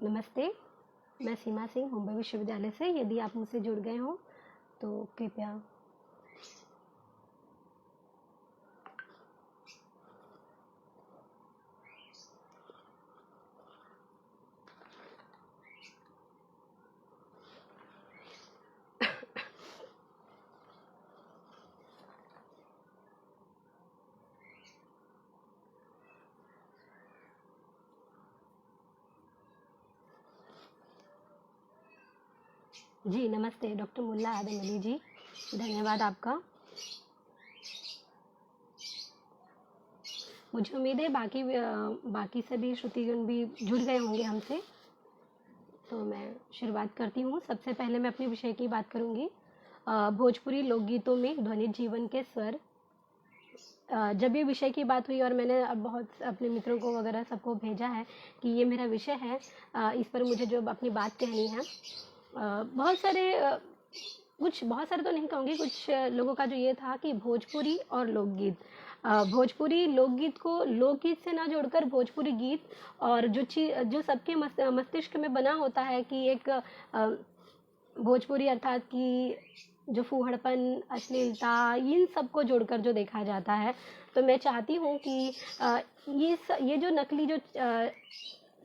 नमस्ते, मैं सीमा सिंह मुंबई विश्वविद्यालय से। यदि आप मुझसे जुड़ गए हों तो कृपया। जी नमस्ते डॉक्टर मुल्ला आदम अली जी, धन्यवाद आपका। मुझे उम्मीद है बाकी सभी श्रुतिगण भी जुड़ गए होंगे हमसे। तो मैं शुरुआत करती हूँ। सबसे पहले मैं अपने विषय की बात करूँगी। भोजपुरी लोकगीतों में ध्वनित जीवन के स्वर। जब ये विषय की बात हुई और मैंने अब बहुत अपने मित्रों को वगैरह सबको भेजा है कि ये मेरा विषय है, इस पर मुझे जो अपनी बात कहनी है। बहुत सारे बहुत सारे तो नहीं कहूँगी, कुछ लोगों का जो ये था कि भोजपुरी और लोकगीत, भोजपुरी लोकगीत को लोकगीत से ना जोड़कर भोजपुरी गीत और जो सबके मस्तिष्क में बना होता है कि एक भोजपुरी अर्थात कि जो फूहड़पन, अश्लीलता, इन सबको जोड़कर जो देखा जाता है। तो मैं चाहती हूँ कि ये जो नकली जो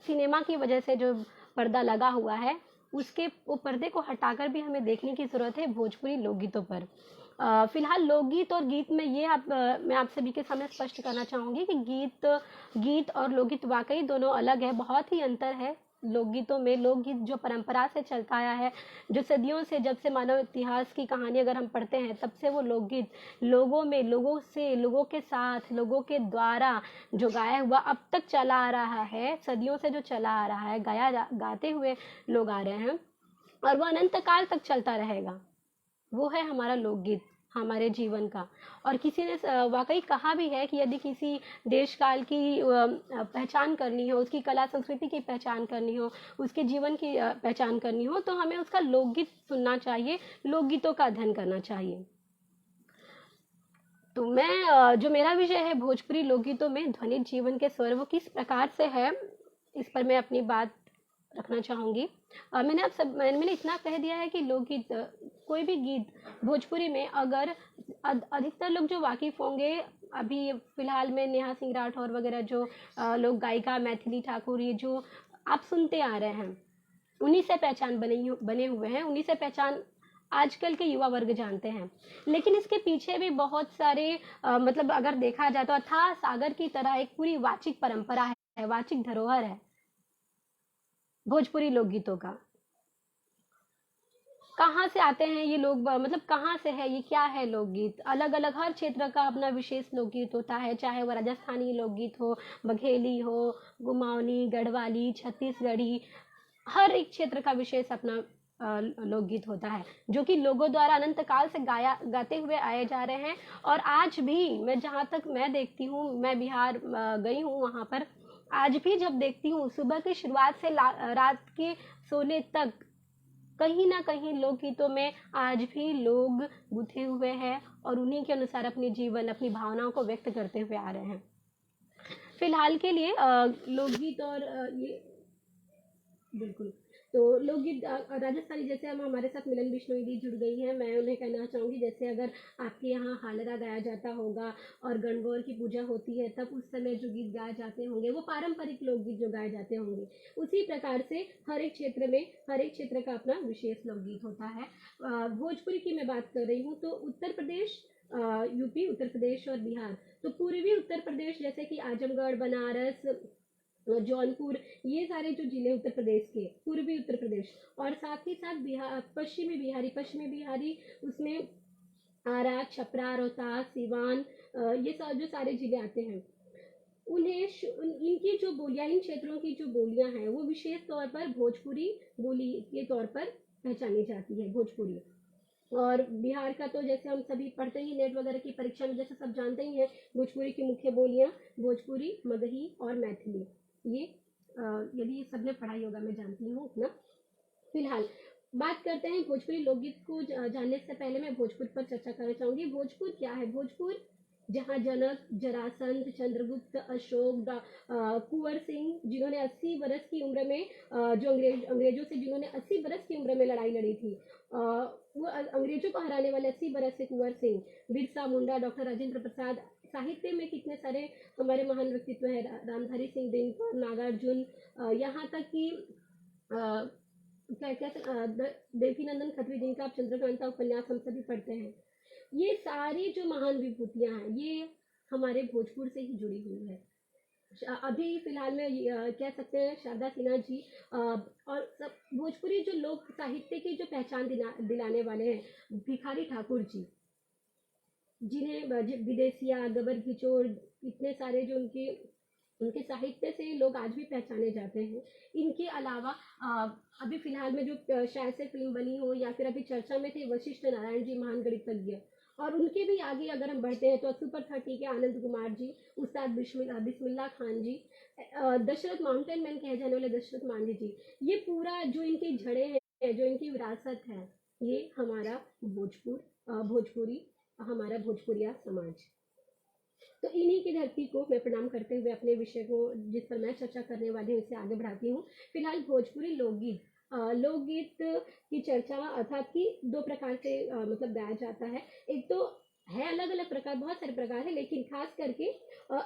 सिनेमा की वजह से जो पर्दा लगा हुआ है, वो पर्दे को हटाकर भी हमें देखने की ज़रूरत है भोजपुरी लोकगीतों पर। फिलहाल लोकगीत और गीत में मैं आप सभी के सामने स्पष्ट करना चाहूँगी कि गीत और लोकगीत वाकई दोनों अलग है, बहुत ही अंतर है। लोकगीतों में लोकगीत जो परंपरा से चलता आया है, जो सदियों से, जब से मानव इतिहास की कहानी अगर हम पढ़ते हैं तब से वो लोकगीत लोगों के साथ, लोगों के द्वारा जो गाया हुआ अब तक चला आ रहा है, सदियों से जो चला आ रहा है, गाते हुए लोग आ रहे हैं और वो अनंत काल तक चलता रहेगा। वो है हमारा लोकगीत, हमारे जीवन का। और किसी ने वाकई कहा भी है कि यदि किसी देश काल की पहचान करनी हो, उसकी कला संस्कृति की पहचान करनी हो, उसके जीवन की पहचान करनी हो, तो हमें उसका लोकगीत सुनना चाहिए, लोकगीतों का अध्ययन करना चाहिए। तो जो मेरा विषय है भोजपुरी लोकगीतों में ध्वनित जीवन के स्वर, वो किस प्रकार से है, इस पर मैं अपनी बात रखना चाहूँगी। मैंने इतना कह दिया है कि लोकगीत, कोई भी गीत भोजपुरी में, अगर अधिकतर लोग जो वाकिफ होंगे, अभी फिलहाल में नेहा सिंह राठौर वगैरह जो लोग गायिका, मैथिली ठाकुर, ये जो आप सुनते आ रहे हैं, उन्हीं से पहचान बने हुए हैं, उन्हीं से पहचान आजकल के युवा वर्ग जानते हैं। लेकिन इसके पीछे भी बहुत सारे मतलब अगर देखा जाए तो अथाह सागर की तरह एक पूरी वाचिक परंपरा है, वाचिक धरोहर है भोजपुरी लोकगीतों का। कहाँ से आते हैं ये लोग, मतलब कहाँ से है ये, क्या है लोकगीत? अलग अलग हर क्षेत्र का अपना विशेष लोकगीत होता है, चाहे वो राजस्थानी लोकगीत हो, बघेली हो, गुमावनी, गढ़वाली, छत्तीसगढ़ी, हर एक क्षेत्र का विशेष अपना लोकगीत होता है, जो कि लोगों द्वारा अनंत काल से गाते हुए आए जा रहे हैं। और आज भी मैं, जहाँ तक मैं देखती हूँ, मैं बिहार गई हूँ, वहाँ पर आज भी जब देखती हूँ, सुबह की शुरुआत से रात के सोने तक, कहीं ना कहीं लोकगीतों में आज भी लोग गुथे हुए हैं और उन्हीं के अनुसार अपने जीवन, अपनी भावनाओं को व्यक्त करते हुए आ रहे हैं। फिलहाल के लिए लोकगीत और ये बिल्कुल। तो लोकगीत राजस्थानी, जैसे हम हमारे साथ मिलन बिश्नोई दी जुड़ गई हैं, मैं उन्हें कहना चाहूँगी, जैसे अगर आपके यहाँ हालरा गाया जाता होगा और गणगौर की पूजा होती है, तब उस समय जो गीत गाए जाते होंगे वो पारंपरिक लोकगीत जो गाए जाते होंगे, उसी प्रकार से हर एक क्षेत्र में, हर एक क्षेत्र का अपना विशेष लोकगीत होता है। भोजपुरी की मैं बात कर रही हूँ तो उत्तर प्रदेश, यूपी, उत्तर प्रदेश और बिहार, तो पूर्वी उत्तर प्रदेश जैसे कि आजमगढ़, बनारस, जौनपुर, ये सारे जो जिले उत्तर प्रदेश के, पूर्वी उत्तर प्रदेश, और साथ ही साथ बिहार, पश्चिमी बिहारी, उसमें आरा, छपरा, रोहतास, सिवान, ये जो सारे जिले आते हैं, इनकी जो बोलियां, इन क्षेत्रों की जो बोलियां हैं, वो विशेष तौर पर भोजपुरी बोली के तौर पर पहचानी जाती है, भोजपुरी। और बिहार का तो जैसे हम सभी पढ़ते ही नेट वगैरह की परीक्षा में, जैसे सब जानते ही हैं, भोजपुरी की मुख्य बोलियां भोजपुरी, मगही और मैथिली। ये यदि सबने पढ़ाई होगा, मैं जानती हूँ ना। फिलहाल बात करते हैं भोजपुरी लोकगीत को जानने से पहले मैं भोजपुर पर चर्चा करना चाहूंगी। भोजपुर क्या है? भोजपुर जहाँ जनक, जरासंध, चंद्रगुप्त, अशोक, कुंवर सिंह जिन्होंने 80 बरस की उम्र में जो अंग्रेजों से जिन्होंने 80 बरस की उम्र में लड़ाई लड़ी थी, वो अंग्रेजों को हराने वाले 80 बरस से कुंवर सिंह, बिरसा मुंडा, डॉक्टर राजेंद्र प्रसाद, साहित्य में कितने सारे हमारे महान व्यक्तित्व है, रामधारी सिंह दिनकर, नागार्जुन, यहाँ तक कि क्या क्या देवकीनंदन खत्री जिनका आप चंद्रकांता उपन्यास हम सभी पढ़ते हैं। ये सारी जो महान विभूतियां हैं ये हमारे भोजपुर से ही जुड़ी हुई है। अभी फिलहाल में कह सकते हैं शारदा सिन्हा जी, और सब भोजपुरी जो लोक साहित्य की जो पहचान दिलाने वाले हैं, भिखारी ठाकुर जी, जिन्हें विदेशिया, गबर घिचोर, इतने सारे जो उनके उनके साहित्य से लोग आज भी पहचाने जाते हैं। इनके अलावा अभी फिलहाल में जो शायद से फिल्म बनी हो या फिर अभी चर्चा में थे वशिष्ठ नारायण जी, महान गणितज्ञ, और उनके भी आगे अगर हम बढ़ते हैं तो सुपर 30 के आनंद कुमार जी, उस्ताद बिस्मिल्लाह खान जी, दशरथ माउंटेन मैन कहे जाने वाले दशरथ मांझी जी, ये पूरा जो इनकी जड़ें हैं, जो इनकी विरासत है, ये हमारा भोजपुरी, हमारा भोजपुरिया समाज। तो इन्हीं की धरती को मैं प्रणाम करते हुए अपने विषय को जिस पर मैं चर्चा करने वाली हूँ इसे आगे बढ़ाती हूँ। फिलहाल भोजपुरी लोकगीत, लोकगीत की चर्चा अर्थात कि दो प्रकार से मतलब गाया जाता है। एक तो है अलग अलग प्रकार, बहुत सारे प्रकार है, लेकिन खास करके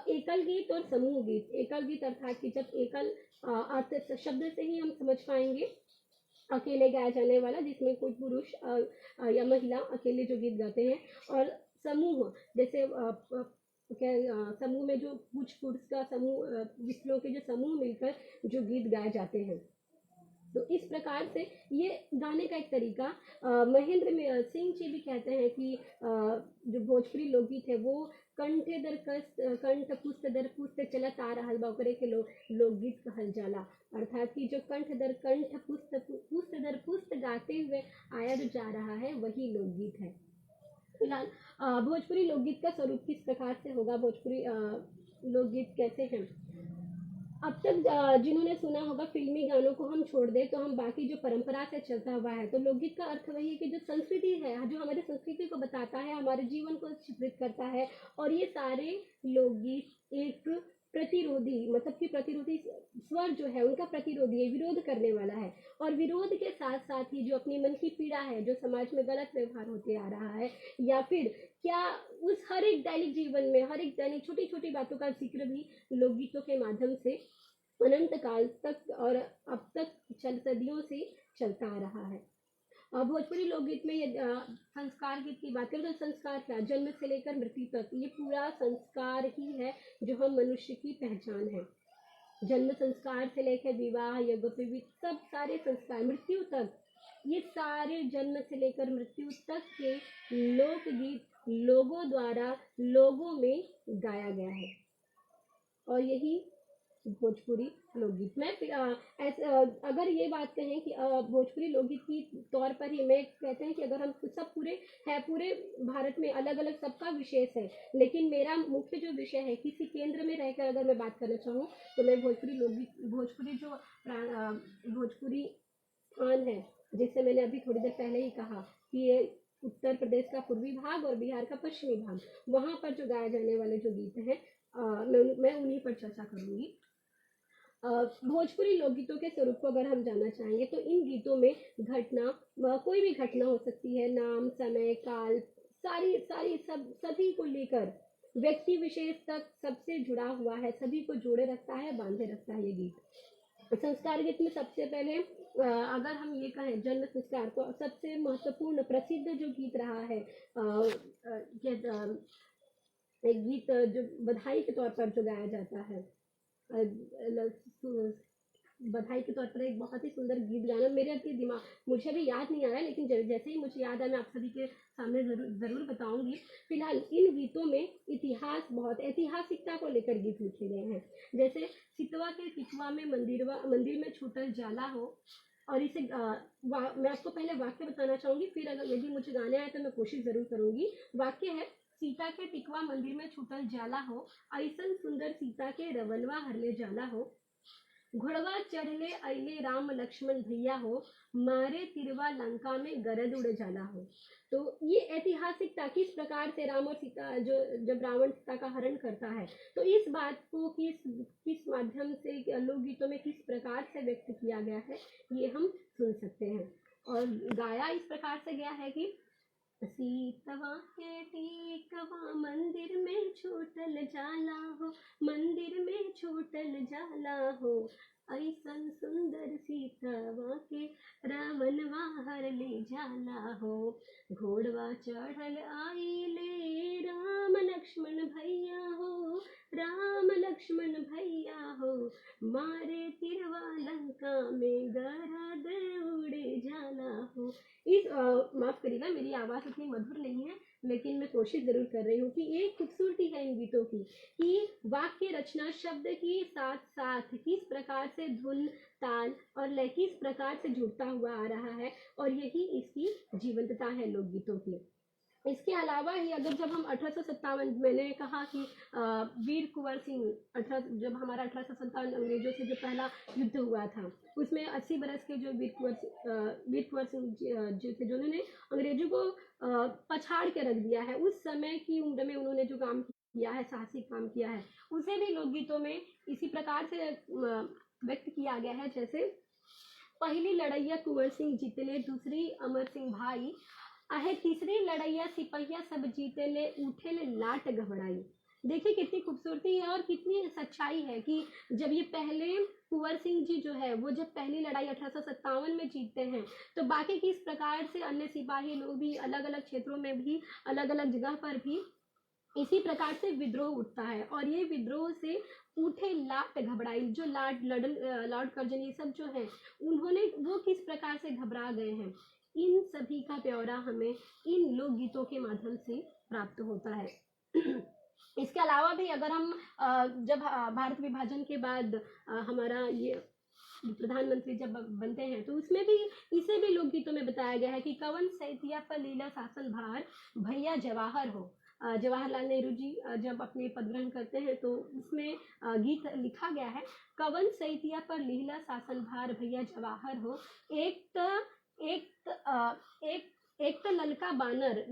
एकल गीत और समूह गीत। एकल गीत अर्थात कि जब एकल अर्थ शब्द से ही हम समझ पाएंगे, अकेले गाया जाने वाला जिसमें कोई पुरुष या महिला अकेले जो गीत गाते हैं, और समूह जैसे क्या समूह में जो कुछ पुरुष का समूह, स्त्रियों के जो समूह मिलकर जो गीत गाए जाते हैं। तो इस प्रकार से ये गाने का एक तरीका, महेंद्र सिंह जी भी कहते हैं कि जो भोजपुरी लोकगीत है वो कंठ दर कंठ पुस्त दर पुस्त चलत आ रहा बकरे के लोकगीत कहल जाला। अर्थात कि जो कंठ दर कंठ पुस्त दर पुस्त गाते हुए आया जो जा रहा है वही लोकगीत है। फिलहाल भोजपुरी लोकगीत का स्वरूप किस प्रकार से होगा, भोजपुरी लोकगीत कैसे हैं। अब तक जिन्होंने सुना होगा फिल्मी गानों को हम छोड़ दें तो हम बाकी जो परंपरा से चलता हुआ है, तो लोकगीत का अर्थ वही है कि जो संस्कृति है, जो हमारी संस्कृति को बताता है, हमारे जीवन को चित्रित करता है। और ये सारे लोकगीत एक प्रतिरोधी, मतलब कि प्रतिरोधी स्वर जो है उनका प्रतिरोधी है, विरोध करने वाला है। और विरोध के साथ साथ ही जो अपनी मन की पीड़ा है, जो समाज में गलत व्यवहार होते आ रहा है, या फिर क्या उस हर एक दैनिक जीवन में हर एक दैनिक छोटी छोटी बातों का जिक्र भी लोकगीतों के माध्यम से अनंत काल तक और अब तक सदियों से चलता आ रहा है। भोजपुरी लोकगीत में ये संस्कार गीत की बात करें तो संस्कार क्या, जन्म से लेकर मृत्यु तक ये पूरा संस्कार ही है जो हम मनुष्य की पहचान है। जन्म संस्कार से लेकर विवाह, यज्ञोपवीत, सब सारे संस्कार मृत्यु तक, ये सारे जन्म से लेकर मृत्यु तक के लोकगीत लोगों द्वारा लोगों में गाया गया है, और यही भोजपुरी लोकगीत। मैं अगर ये बात कहें कि भोजपुरी लोकगीत की तौर पर ही मैं कहते हैं कि अगर हम सब पूरे भारत में अलग अलग सबका विशेष है, लेकिन मेरा मुख्य जो विषय है किसी केंद्र में रहकर अगर मैं बात करना चाहूँ तो मैं भोजपुरी लोकगीत, भोजपुरी स्थान है जिससे मैंने अभी थोड़ी देर पहले ही कहा कि ये उत्तर प्रदेश का पूर्वी भाग और बिहार का पश्चिमी भाग, वहाँ पर जो गाए जाने वाले जो गीत हैं मैं उन्हीं पर चर्चा करूंगी। भोजपुरी लोकगीतों के स्वरूप को अगर हम जानना चाहेंगे तो इन गीतों में घटना, कोई भी घटना हो सकती है, नाम, समय, काल, सभी को लेकर व्यक्ति विशेष तक सबसे जुड़ा हुआ है, सभी को जोड़े रखता है, बांधे रखता है ये गीत। संस्कार गीत में सबसे पहले अगर हम ये कहें जन्म संस्कार, तो सबसे महत्वपूर्ण प्रसिद्ध जो गीत रहा है एक गीत जो बधाई के तौर पर जो गाया जाता है, बधाई के तौर पर एक बहुत ही सुंदर गीत गाना, मेरे अभी दिमाग मुझे भी याद नहीं आ रहा है, लेकिन जैसे ही मुझे याद आया मैं आप सभी के सामने जरूर बताऊंगी। फिलहाल इन गीतों में इतिहास, बहुत ऐतिहासिकता को लेकर गीत लिखे गए हैं। जैसे सितवा के सितवा में मंदिर में छूटल जाला हो, और इसे मैं आपको पहले वाक्य बताना चाहूंगी, फिर अगर यदि मुझे गाने आए तो मैं कोशिश जरूर करूंगी। वाक्य है, सीता के टिकवा मंदिर में छूटल जाला हो, ऐसन सुंदर सीता के रवनवा हरले जाला हो, घोड़वा चढ़ले अइले राम लक्ष्मण भैया हो, मारे तिरवा लंका में गरद उड़ जाला हो। तो ये ऐतिहासिक था, किस प्रकार से राम और सीता जो जब रावण सीता का हरण करता है, तो इस बात को किस माध्यम से लोकगीतों में किस प्रकार से व्यक्त किया गया है, ये हम सुन सकते हैं। और गाया इस प्रकार से गया है कि सीतवा के टीकवा मंदिर में छूटल जाला हो, मंदिर में छूटल जाला हो, ऐसन सुंदर सीतवा के रावणवा हर ले जाला हो। घोड़वा चढ़ल आइले राम लक्ष्मण भैया हो, राम लक्ष्मण भैया हो, मारे तिरवा लंका में गरद उड़े जाला हो। माफ करिएगा, मेरी आवाज़ उतनी मधुर नहीं है, लेकिन मैं कोशिश जरूर कर रही हूँ कि एक खूबसूरती है इन गीतों की कि वाक्य रचना शब्द के साथ साथ किस प्रकार से धुन, ताल और लय किस प्रकार से जुड़ता हुआ आ रहा है, और यही इसकी जीवंतता है लोकगीतों की। इसके अलावा ही अगर जब हम 1857, मैंने कहा कि वीर कुंवर सिंह, जब हमारा 1857 अंग्रेजों से जो पहला युद्ध हुआ था, उसमें 80 बरस के जो वीर कुंवर सिंह जो थे, जिन्होंने अंग्रेजों को पछाड़ के रख दिया है, उस समय की उम्र में उन्होंने जो काम किया है, साहसिक काम किया है, उसे भी लोकगीतों में इसी प्रकार से व्यक्त किया गया है। जैसे पहली लड़ैया कुंवर सिंह जीतले, दूसरी अमर सिंह भाई आहे, तीसरी लड़ैया सिपहिया सब जीते ले, उठे ले लाट घबराई। देखिए कितनी खूबसूरती है और कितनी सच्चाई है कि जब ये पहले कुंवर सिंह जी जो है वो जब पहली लड़ाई 1857 में जीतते हैं, तो बाकी किस प्रकार से अन्य सिपाही लोग भी अलग अलग क्षेत्रों में भी, अलग अलग जगह पर भी इसी प्रकार से विद्रोह उठता है। और ये विद्रोह से उठे लाट घबराई, जो लॉर्ड कर्जन ये सब जो है, उन्होंने वो किस प्रकार से घबरा गए हैं, इन सभी का ब्यौरा हमें इन लोकगीतों के माध्यम से प्राप्त होता है। इसके अलावा भी अगर हम जब भारत विभाजन के बाद हमारा ये प्रधानमंत्री जब बनते हैं, तो उसमें भी इसे भी लोकगीतों में बताया गया है कि कवन सैतिया पर लीला शासन भार, भैया जवाहर हो। जवाहरलाल नेहरू जी जब अपने पद ग्रहण करते हैं, तो उसमें गीत लिखा गया है, कवन सैतिया पर लीला शासन भार, भैया जवाहर हो, एक तो ललका बानर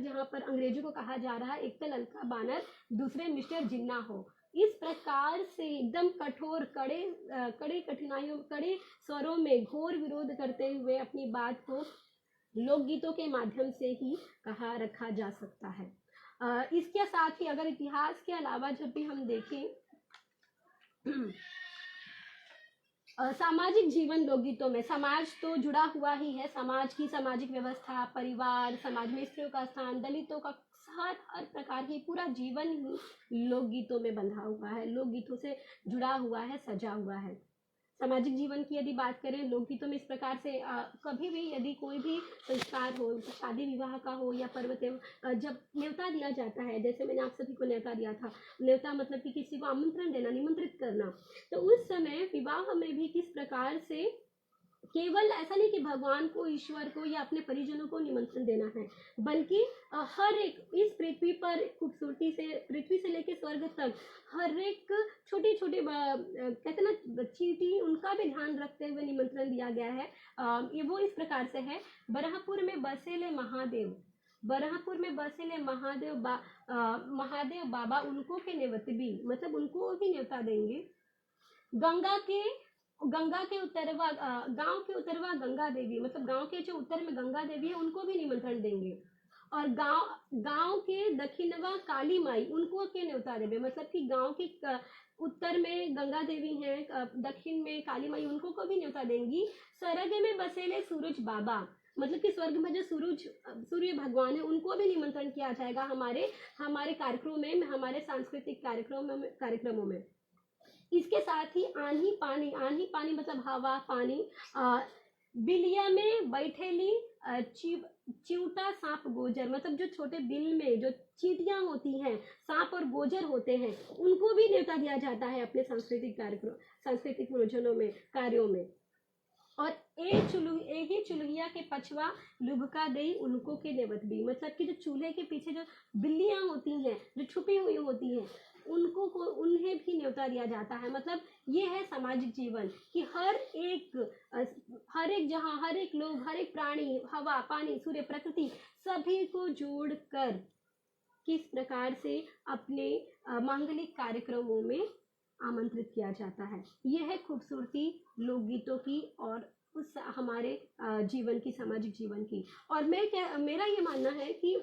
जहाँ पर अंग्रेजों को कहा जा रहा है, एक तो ललका बानर, दूसरे मिस्टर जिन्ना हो। इस प्रकार से एकदम कठोर, कड़े कठिनाइयों, कड़े स्वरों में घोर विरोध करते हुए अपनी बात को लोकगीतों के माध्यम से ही कहा रखा जा सकता है। इसके साथ ही अगर इतिहास के अलावा जब भी हम देखें सामाजिक जीवन लोकगीतों में, समाज तो जुड़ा हुआ ही है, समाज की सामाजिक व्यवस्था, परिवार, समाज में स्त्रियों का स्थान, दलितों का हर प्रकार की पूरा जीवन ही लोकगीतों में बंधा हुआ है, लोकगीतों से जुड़ा हुआ है, सजा हुआ है। सामाजिक जीवन की यदि बात करें लोकगीतों में, इस प्रकार से कभी भी यदि कोई भी संस्कार हो, शादी विवाह का हो या पर्व त्योहार, जब न्योता दिया जाता है, जैसे मैंने आप सभी को न्योता दिया था, न्योता मतलब कि किसी को आमंत्रण देना, निमंत्रित करना, तो उस समय विवाह में भी किस प्रकार से केवल ऐसा नहीं कि भगवान को, ईश्वर को या अपने परिजनों को निमंत्रण देना है, बल्कि हर एक इस पृथ्वी पर खूबसूरती से, पृथ्वी से लेकर स्वर्ग तक हर एक छोटे छोटे कहते ना चींटी, उनका भी ध्यान रखते हुए निमंत्रण दिया गया है। ये वो इस प्रकार से है, बरहपुर में बसेले महादेव, बरहपुर में बसेले महादेव बाबा, उनको के नेवतबी, मतलब उनको भी न्योता देंगे। गंगा के उत्तरवा गांव के उत्तरवा गंगा देवी, मतलब गांव के जो उत्तर में गंगा देवी है, उनको भी निमंत्रण देंगे। और गांव के दक्षिणवा काली माई, उनको के न्योता देवे, मतलब कि गांव के उत्तर में गंगा देवी हैं, दक्षिण में काली माई, उनको को भी न्योता देंगी। स्वर्ग में बसेले सूरज बाबा, मतलब कि स्वर्ग में जो सूर्य भगवान है, उनको भी निमंत्रण किया जाएगा हमारे कार्यक्रमों में, हमारे सांस्कृतिक कार्यक्रमों में। इसके साथ ही आंधी पानी मतलब हवा पानी, बिलिया में बैठेली चिवटा सांप गोजर, मतलब जो छोटे बिल में जो चींटियां होती हैं, सांप और गोजर होते हैं, उनको भी न्योता दिया जाता है अपने सांस्कृतिक प्रयोजनों में, कार्यों में। और ही चुल्हिया के पछवा लुभका दई, उनको के नेवत भी, मतलब कि जो चूल्हे के पीछे जो बिल्लियां होती हैं, जो छुपी हुई होती हैं, उनको को उन्हें भी न्योता दिया जाता है। मतलब ये है सामाजिक जीवन कि हर एक जहाँ, हर एक लोग, हर एक प्राणी, हवा, पानी, सूर्य, प्रकृति, सभी को जोड़कर किस प्रकार से अपने मांगलिक कार्यक्रमों में आमंत्रित किया जाता है। यह है खूबसूरती लोकगीतों की और उस हमारे जीवन की, सामाजिक जीवन की। और मेरा ये मानना है कि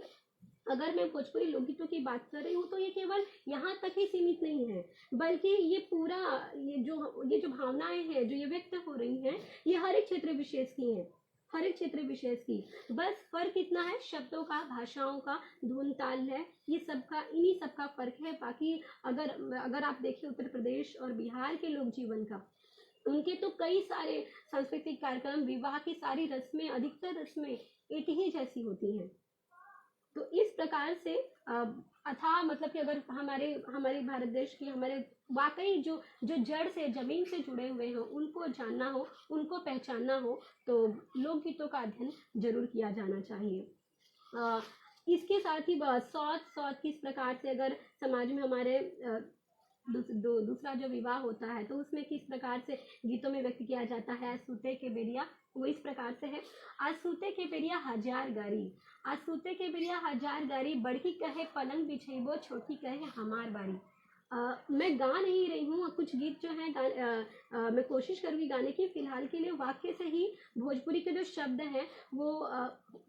अगर मैं भोजपुरी लोकगीतों की बात कर रही हूँ तो ये केवल यहाँ तक ही सीमित नहीं है, बल्कि ये पूरा, ये जो भावनाएं हैं जो ये व्यक्त हो रही हैं, ये हर एक क्षेत्र विशेष की हैं, हर एक क्षेत्र विशेष की। बस फर्क इतना है शब्दों का, भाषाओं का, धुन ताल है, ये सबका, इन्हीं सबका फर्क है। बाकी अगर आप देखें उत्तर प्रदेश और बिहार के लोक जीवन का, उनके तो कई सारे सांस्कृतिक कार्यक्रम, विवाह की सारी रस्में, अधिकतर रस्में एक ही जैसी होती हैं। तो इस प्रकार से अथाह, मतलब कि अगर हमारे भारत देश की, हमारे वाकई जो जड़ से, जमीन से जुड़े हुए हैं, उनको जानना हो, उनको पहचानना हो, तो लोकगीतों का अध्ययन जरूर किया जाना चाहिए। इसके साथ ही सौत किस प्रकार से अगर समाज में हमारे दूसरा जो विवाह होता है तो उसमें किस प्रकार से गीतों में व्यक्त किया जाता है। सूते के बेरिया, वो इस प्रकार से है। आज सूते के बेरिया हजार गारी, आज सूते के बेरिया हजार गारी, बड़की कहे पलंग बिछेबो, छोटी कहे हमार बारी। मैं गा नहीं रही हूँ, कुछ गीत जो हैं मैं कोशिश करूँगी गाने की। फिलहाल के लिए वाक्य से ही भोजपुरी के जो शब्द हैं वो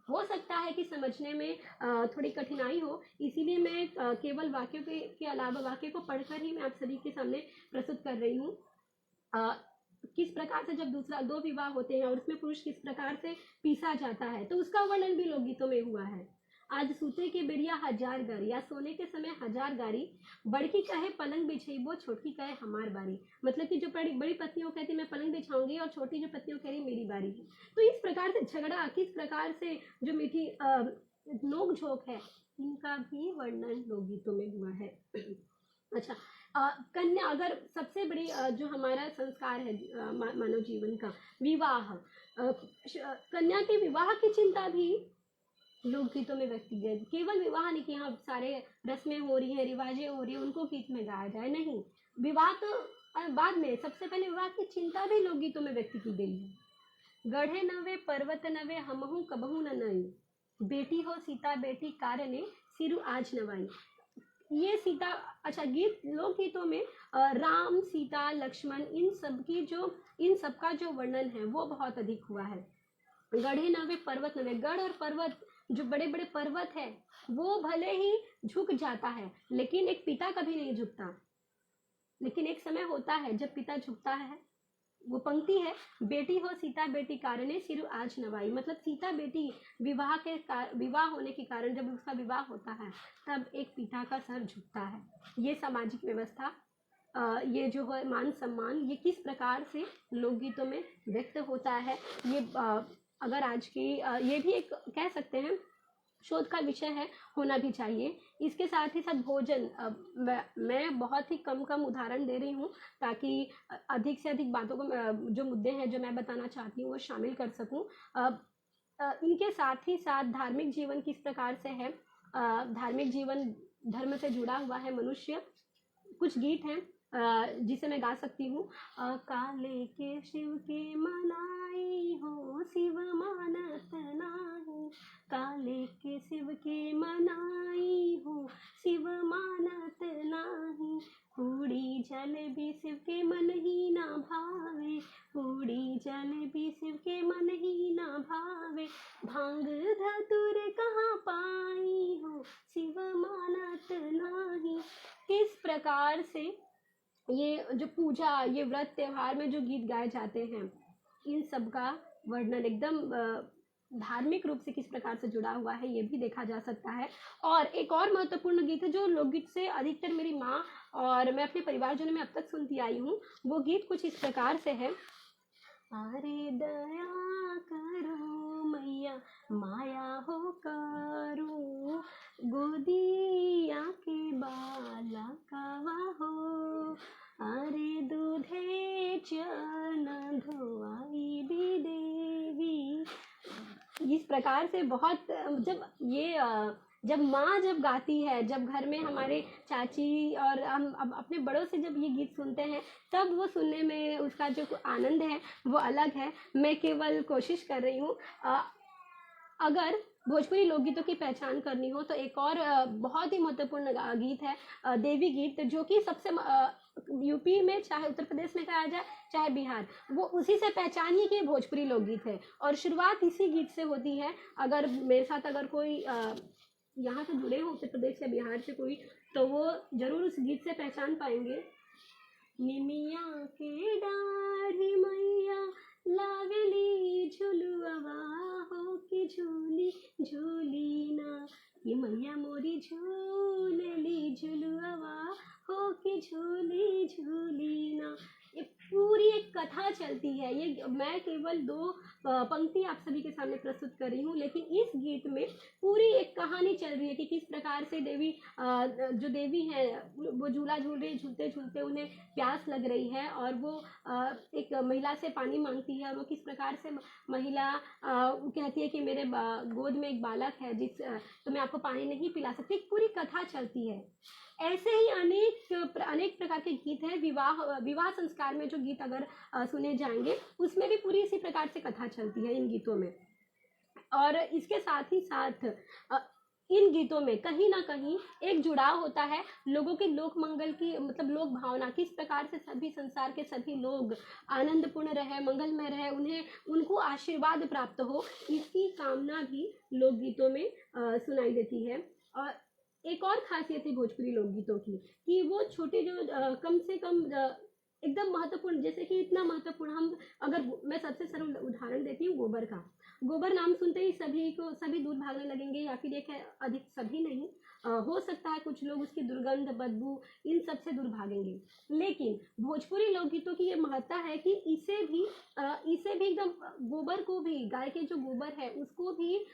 हो सकता है कि समझने में थोड़ी कठिनाई हो, इसीलिए मैं केवल वाक्यों के अलावा वाक्य को पढ़कर ही मैं आप सभी के सामने प्रस्तुत कर रही हूँ। किस प्रकार से जब दो विवाह होते हैं और उसमें पुरुष किस प्रकार से पीसा जाता है, तो उसका वर्णन भी लोकगीतों में हुआ है। आज सूते के बेरिया हजार गारी, या सोने के समय हजार गारी, बड़की कहे पलंग बिछेबो, छोटी कहे हमार बारी। मतलब कि जो बड़ी पत्नियों कहती मैं पलंग बिछाऊंगी और छोटी जो पत्नियों कह रही मेरी बारी है। तो इस प्रकार से झगड़ा, किस प्रकार से जो मीठी नोक झोंक है, इनका भी वर्णन लोकगीतों में हुआ है। अच्छा, कन्या, अगर सबसे बड़ी जो हमारा संस्कार है मानव जीवन का, विवाह, कन्या के विवाह की चिंता भी लोकगीतों में व्यक्त की गई। केवल विवाह नहीं कि हाँ सारे रस्में हो रही है, रिवाजें हो रही है, उनको गीत में गाया जाए, नहीं। विवाह तो बाद में, सबसे पहले विवाह की चिंता भी लोकगीतों में व्यक्त की गई है। गढ़े नवे पर्वत नवे, हमहू कबहू न नई, बेटी हो सीता बेटी कारणे, सिरु आज नवाई। ये सीता, अच्छा, लोकगीतों में राम, सीता, लक्ष्मण, इन सबका जो वर्णन है वो बहुत अधिक हुआ है। गढ़े नवे पर्वत नवे, गढ़ और पर्वत, जो बड़े बड़े पर्वत है, वो भले ही झुक जाता है लेकिन एक पिता कभी नहीं झुकता। लेकिन एक समय होता है जब पिता झुकता है। वो पंक्ति है, बेटी हो सीता बेटी कारणे, सिरु आज नवाई। मतलब सीता बेटी विवाह होने के कारण जब उसका विवाह होता है तब एक पिता का सर झुकता है। ये सामाजिक व्यवस्था, ये जो है मान सम्मान, ये किस प्रकार से लोकगीतों में व्यक्त होता है, ये अगर आज की ये भी एक कह सकते हैं शोध का विषय है, होना भी चाहिए। इसके साथ ही साथ भोजन, मैं बहुत ही कम उदाहरण दे रही हूँ ताकि अधिक से अधिक बातों को, जो मुद्दे हैं जो मैं बताना चाहती हूँ वो शामिल कर सकूँ। इनके साथ ही साथ धार्मिक जीवन किस प्रकार से है, धार्मिक जीवन, धर्म से जुड़ा हुआ है मनुष्य। कुछ गीत हैं जिसे मैं गा सकती हूँ। काले के शिव के मनाई हो, शिव मानत नाही, काले के शिव के मनाई हो, शिव मानत नाही, पूड़ी जल भी शिव के मन ही ना भावे, पूड़ी जल भी शिव के मन ही ना भावे, भांग धतुर कहाँ पाई हो, शिव मानत नाही। किस प्रकार से ये जो पूजा, ये व्रत त्योहार में जो गीत गाए जाते हैं, इन सब का वर्णन एकदम धार्मिक रूप से किस प्रकार से जुड़ा हुआ है, ये भी देखा जा सकता है। और एक और महत्वपूर्ण गीत है जो लोकगीत से अधिकतर मेरी माँ और मैं अपने परिवारजनों में अब तक सुनती आई हूँ। वो गीत कुछ इस प्रकार से है। अरे दया करो मैया, माया हो करो, गोदिया के बाला कावा हो, अरे दूधे चरण धोआई भी देवी। इस प्रकार से बहुत, जब ये जब माँ जब गाती है, जब घर में हमारे चाची और हम अब अपने बड़ों से जब ये गीत सुनते हैं, तब वो सुनने में उसका जो आनंद है वो अलग है। मैं केवल कोशिश कर रही हूँ। अगर भोजपुरी लोकगीतों की पहचान करनी हो तो एक और बहुत ही महत्वपूर्ण गीत है, देवी गीत, जो कि सबसे यूपी में, चाहे उत्तर प्रदेश में कहा जाए चाहे बिहार, वो उसी से पहचानिए कि भोजपुरी लोकगीत है। और शुरुआत इसी गीत से होती है। अगर मेरे साथ अगर कोई यहाँ से जुड़े हो उत्तर प्रदेश या बिहार से कोई, तो वो जरूर उस गीत से पहचान पाएंगे। निमिया के डाढ़ी मैया लागली झुलुआवा हो कि झूली झूली ना, ये मैया मोरी झूलली झुलुआवा हो कि झूली झूली ना। ये पूरी एक कथा चलती है। ये मैं केवल दो पंक्ति आप सभी के सामने प्रस्तुत कर रही हूँ, लेकिन इस गीत में पूरी एक कहानी चल रही है कि किस प्रकार से देवी, जो देवी है, वो झूला झूल रही, झूलते झूलते उन्हें प्यास लग रही है और वो एक महिला से पानी मांगती है। और वो किस प्रकार से महिला कहती है कि मेरे गोद में एक बालक है तो मैं आपको पानी नहीं पिला सकती। पूरी कथा चलती है। ऐसे ही अनेक प्रकार के गीत हैं। विवाह संस्कार में जो गीत अगर सुने जाएंगे, उसमें भी पूरी इसी प्रकार से कथा चलती है इन गीतों में। और इसके साथ ही साथ इन गीतों में कहीं ना कहीं एक जुड़ाव होता है लोगों के लोक मंगल की, मतलब लोक भावना, किस प्रकार से सभी संसार के सभी लोग आनंदपूर्ण रहे, मंगलमय रहे, उनको आशीर्वाद प्राप्त हो, इसकी कामना भी लोकगीतों में सुनाई देती है। और एक और खासियत है भोजपुरी लोकगीतों की कि वो छोटे जो कम से कम एकदम महत्वपूर्ण, जैसे कि इतना महत्वपूर्ण, हम अगर मैं सबसे सरल उदाहरण देती हूँ गोबर का। गोबर नाम सुनते ही सभी दूर भागने लगेंगे, या फिर एक है, अधिक सभी नहीं, हो सकता है कुछ लोग उसकी दुर्गंध, बदबू, इन सब से दूर भागेंगे। लेकिन भोजपुरी लोकगीतों की ये महत्ता है कि इसे भी एकदम, गोबर को भी, गाय के जो गोबर है उसको भी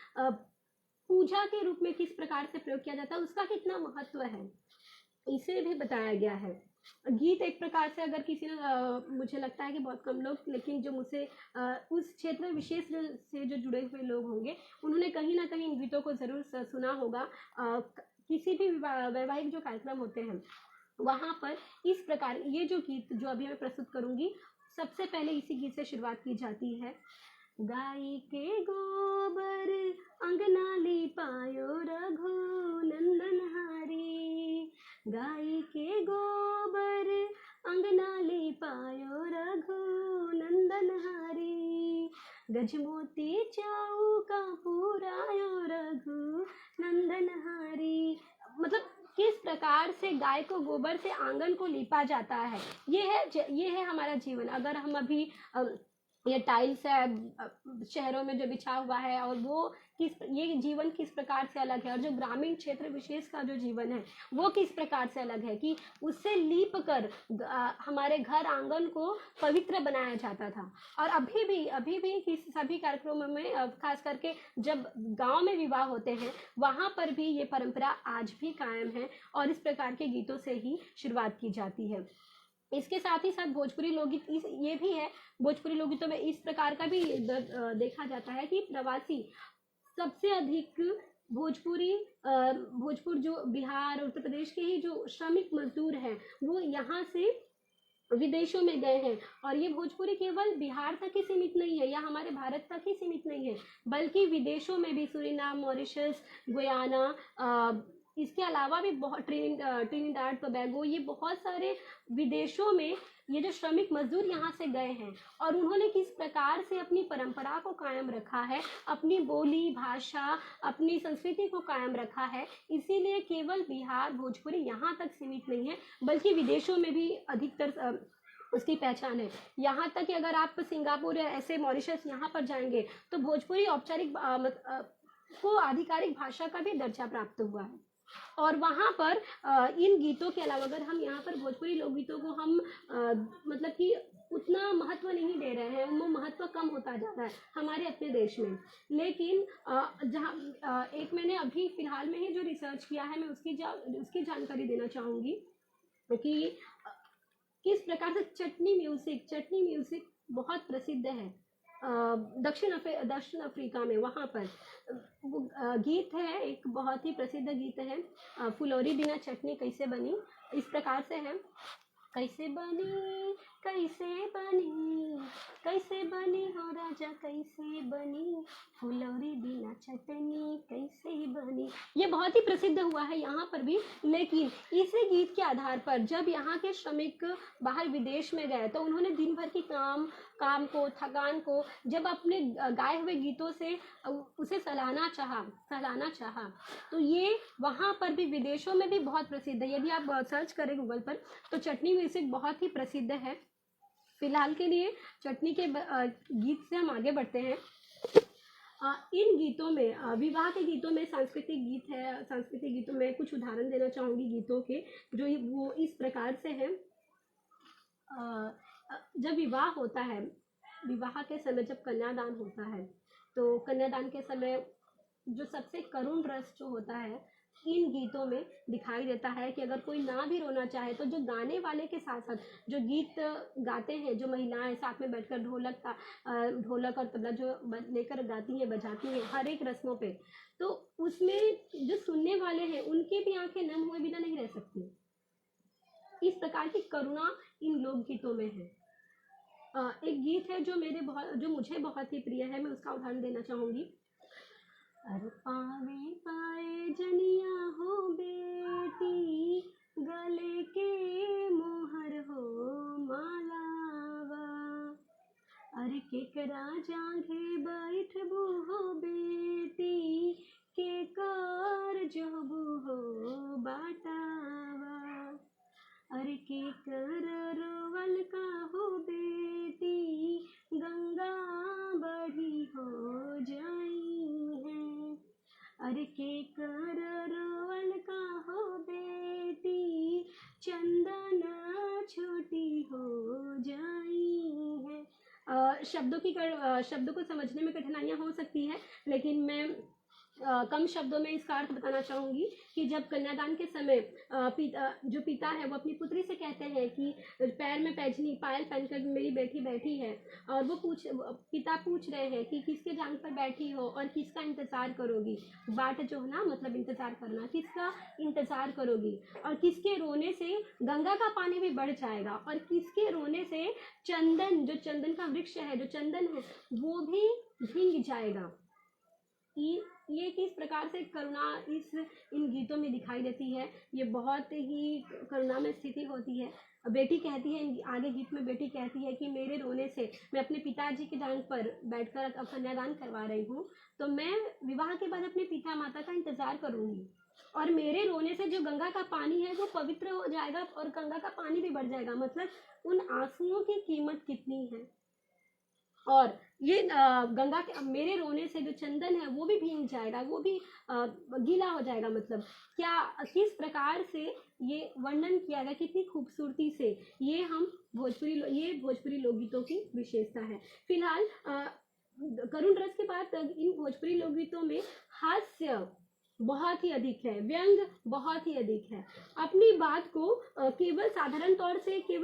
पूजा के रूप में किस प्रकार से प्रयोग किया जाता है, उसका कितना महत्व है, इसे भी बताया गया है। गीत एक प्रकार से, अगर किसी ने मुझे लगता है कि बहुत कम लोग, लेकिन जो मुझसे उस क्षेत्र विशेष से जो जुड़े हुए लोग होंगे, उन्होंने कहीं ना कहीं इन गीतों को जरूर सुना होगा। किसी भी वैवाहिक जो कार्यक्रम होते हैं वहाँ पर इस प्रकार ये जो गीत जो अभी मैं प्रस्तुत करूंगी, सबसे पहले इसी गीत से शुरुआत की जाती है। गाय के गोबर अंगना लिपायो रघु नंदन हारी, गाय के गोबर अंगना लिपायो रघु नंदन हारी, गजमोती चौका पुरायो रघु नंदन हारी। मतलब किस प्रकार से गाय को गोबर से आंगन को लीपा जाता है, ये है हमारा जीवन। अगर हम अभी ये टाइल्स है शहरों में जो बिछा हुआ है, और वो ये जीवन किस प्रकार से अलग है, और जो ग्रामीण क्षेत्र विशेष का जो जीवन है वो किस प्रकार से अलग है कि उससे लीप कर हमारे घर आंगन को पवित्र बनाया जाता था। और अभी भी किस सभी कार्यक्रमों में, खास करके जब गांव में विवाह होते हैं, वहां पर भी ये परंपरा आज भी कायम है और इस प्रकार के गीतों से ही शुरुआत की जाती है। इसके साथ ही साथ भोजपुरी लोकगीत ये भी है, भोजपुरी लोकगीतों में इस प्रकार का भी देखा जाता है कि प्रवासी सबसे अधिक भोजपुर जो बिहार उत्तर प्रदेश के ही जो श्रमिक मजदूर हैं, वो यहाँ से विदेशों में गए हैं। और ये भोजपुरी केवल बिहार तक ही सीमित नहीं है या हमारे भारत तक ही सीमित नहीं है, बल्कि विदेशों में भी, सूरीनाम, मॉरिशस, गुयाना, इसके अलावा भी बहुत ट्रिनिडाड टोबैगो, ये बहुत सारे विदेशों में ये जो श्रमिक मजदूर यहाँ से गए हैं और उन्होंने किस प्रकार से अपनी परंपरा को कायम रखा है, अपनी बोली भाषा, अपनी संस्कृति को कायम रखा है। इसीलिए केवल बिहार भोजपुरी यहाँ तक सीमित नहीं है, बल्कि विदेशों में भी अधिकतर उसकी पहचान है। यहाँ तक कि अगर आप सिंगापुर या ऐसे मॉरिशस यहाँ पर जाएंगे तो भोजपुरी औपचारिक को आधिकारिक भाषा का भी दर्जा प्राप्त हुआ है। और वहाँ पर इन गीतों के अलावा अगर हम यहाँ पर भोजपुरी लोकगीतों को हम मतलब कि उतना महत्व नहीं दे रहे हैं, वो महत्व कम होता जा रहा है हमारे अपने देश में। लेकिन जहाँ एक मैंने अभी फिलहाल में ही जो रिसर्च किया है, मैं उसकी जानकारी देना चाहूँगी कि किस प्रकार से चटनी म्यूजिक बहुत प्रसिद्ध है। दक्षिण अफ्रीका में, वहाँ पर वो गीत है, एक बहुत ही प्रसिद्ध गीत है, फुलौरी बिना चटनी कैसे बनी, इस प्रकार से है। कैसे बनी, कैसे बनी, कैसे बनी हो राजा, कैसे बनी फुलौरी बिना चटनी, कैसे बनी। ये बहुत ही प्रसिद्ध हुआ है यहाँ पर भी। लेकिन इसी गीत के आधार पर जब यहाँ के श्रमिक बाहर विदेश में गए तो उन्होंने दिन भर की काम को, थकान को जब अपने गाए हुए गीतों से उसे सहलाना चाहा, तो ये वहाँ पर भी, विदेशों में भी बहुत प्रसिद्ध है। यदि आप सर्च करें गूगल पर तो चटनी म्यूजिक बहुत ही प्रसिद्ध है। फिलहाल के लिए चटनी के गीत से हम आगे बढ़ते हैं। इन गीतों में, विवाह के गीतों में सांस्कृतिक गीत है। सांस्कृतिक गीतों में कुछ उदाहरण देना चाहूँगी गीतों के, जो वो इस प्रकार से हैं। जब विवाह होता है, विवाह के समय जब कन्यादान होता है, तो कन्यादान के समय जो सबसे करुण रस जो होता है इन गीतों में दिखाई देता है कि अगर कोई ना भी रोना चाहे तो जो गाने वाले के साथ साथ जो गीत गाते हैं, जो महिलाएं साथ में बैठकर ढोलक और तबला जो लेकर गाती हैं, बजाती हैं हर एक रस्मों पे, तो उसमें जो सुनने वाले हैं उनकी भी आंखें नम हुए बिना नहीं रह सकती। इस प्रकार की करुणा इन लोकगीतों में है। एक गीत है जो मुझे बहुत ही प्रिय है, मैं उसका उदाहरण देना चाहूंगी। अरे पावे पाए जनिया हो बेटी, गले के मोहर हो मालावा, अरे केकरा जांघे बैठबू हो बेटी, के कर जोबू हो बाटावा, अरे के कर रोवल का हो बेटी, गंगा बढ़ी हो जाई है, अरे के कर रोवल का हो बेटी, चंदन छोटी हो जाई है। शब्दों को समझने में कठिनाइयाँ हो सकती है, लेकिन मैं कम शब्दों में इसका अर्थ बताना चाहूँगी कि जब कन्यादान के समय जो पिता है वो अपनी पुत्री से कहते हैं कि पैर में पैजनी पायल पहनकर मेरी बेटी बैठी है, और पिता पूछ रहे हैं कि किसके जांघ पर बैठी हो और किसका इंतज़ार करोगी। बाट जो है ना, मतलब इंतज़ार करना, किसका इंतज़ार करोगी, और किसके रोने से गंगा का पानी भी बढ़ जाएगा, और किसके रोने से जो चंदन का वृक्ष है, जो चंदन है वो भी भीग जाएगा। ये किस प्रकार से करुणा इन गीतों में दिखाई देती है। ये बहुत ही करुणा में स्थिति होती है। बेटी कहती है, आगे गीत में बेटी कहती है कि मेरे रोने से मैं अपने पिताजी की जांघ पर बैठकर अब कन्यादान करवा रही हूँ, तो मैं विवाह के बाद अपने पिता माता का इंतजार करूंगी, और मेरे रोने से जो गंगा का पानी है वो पवित्र हो जाएगा और गंगा का पानी भी बढ़ जाएगा। मतलब उन आंसुओं की कीमत कितनी है, और ये गंगा के मेरे रोने से जो चंदन है वो भी भीग जाएगा, वो भी गीला हो जाएगा। मतलब किस प्रकार से ये वर्णन किया गया, कितनी खूबसूरती से। ये भोजपुरी लोकगीतों की विशेषता है। फिलहाल करुण रस के बाद इन भोजपुरी लोकगीतों में हास्य बहुत ही अधिक है, व्यंग बहुत ही अधिक है। अपनी बात को केवल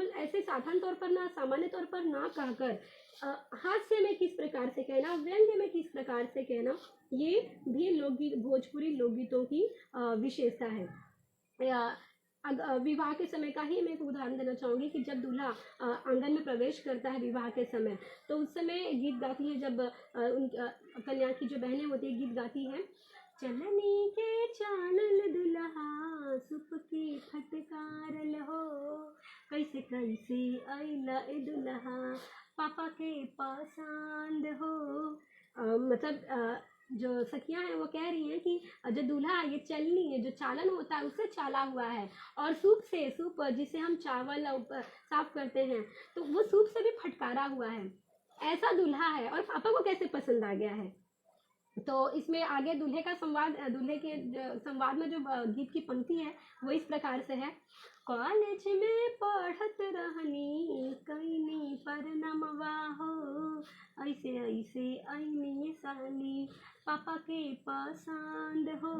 ऐसे साधारण तौर पर ना, सामान्य तौर पर ना कहकर हास्य में किस प्रकार से कहना, व्यंग्य में किस प्रकार से कहना, ये भी भोजपुरी लोकगीतों की विशेषता है। विवाह के समय का ही मैं एक उदाहरण देना चाहूंगी कि जब दूल्हा आंगन में प्रवेश करता है विवाह के समय, तो उस समय गीत गाती है, जब कन्या की जो बहनें होती है गीत गाती है, चलनी के चानल दुल्हा सुप के फटकारल हो, कैसे कैसे अइला ए दुल्हा पापा के पसंद हो। मतलब जो सखियां हैं वो कह रही हैं कि जो दूल्हा है, ये चलनी है, जो चालन होता है उससे चाला हुआ है, और सूप जिसे हम चावल साफ करते हैं, तो वो सूप से भी फटकारा हुआ है। ऐसा दूल्हा है, और पापा को कैसे पसंद आ गया है। तो इसमें आगे दूल्हे के संवाद में जो गीत की पंक्ति है वो इस प्रकार से है। कॉलेज में पढ़त रहनी कईनी पर नमवा हो, ऐसे ऐसे ऐनी साली पापा के पसंद हो।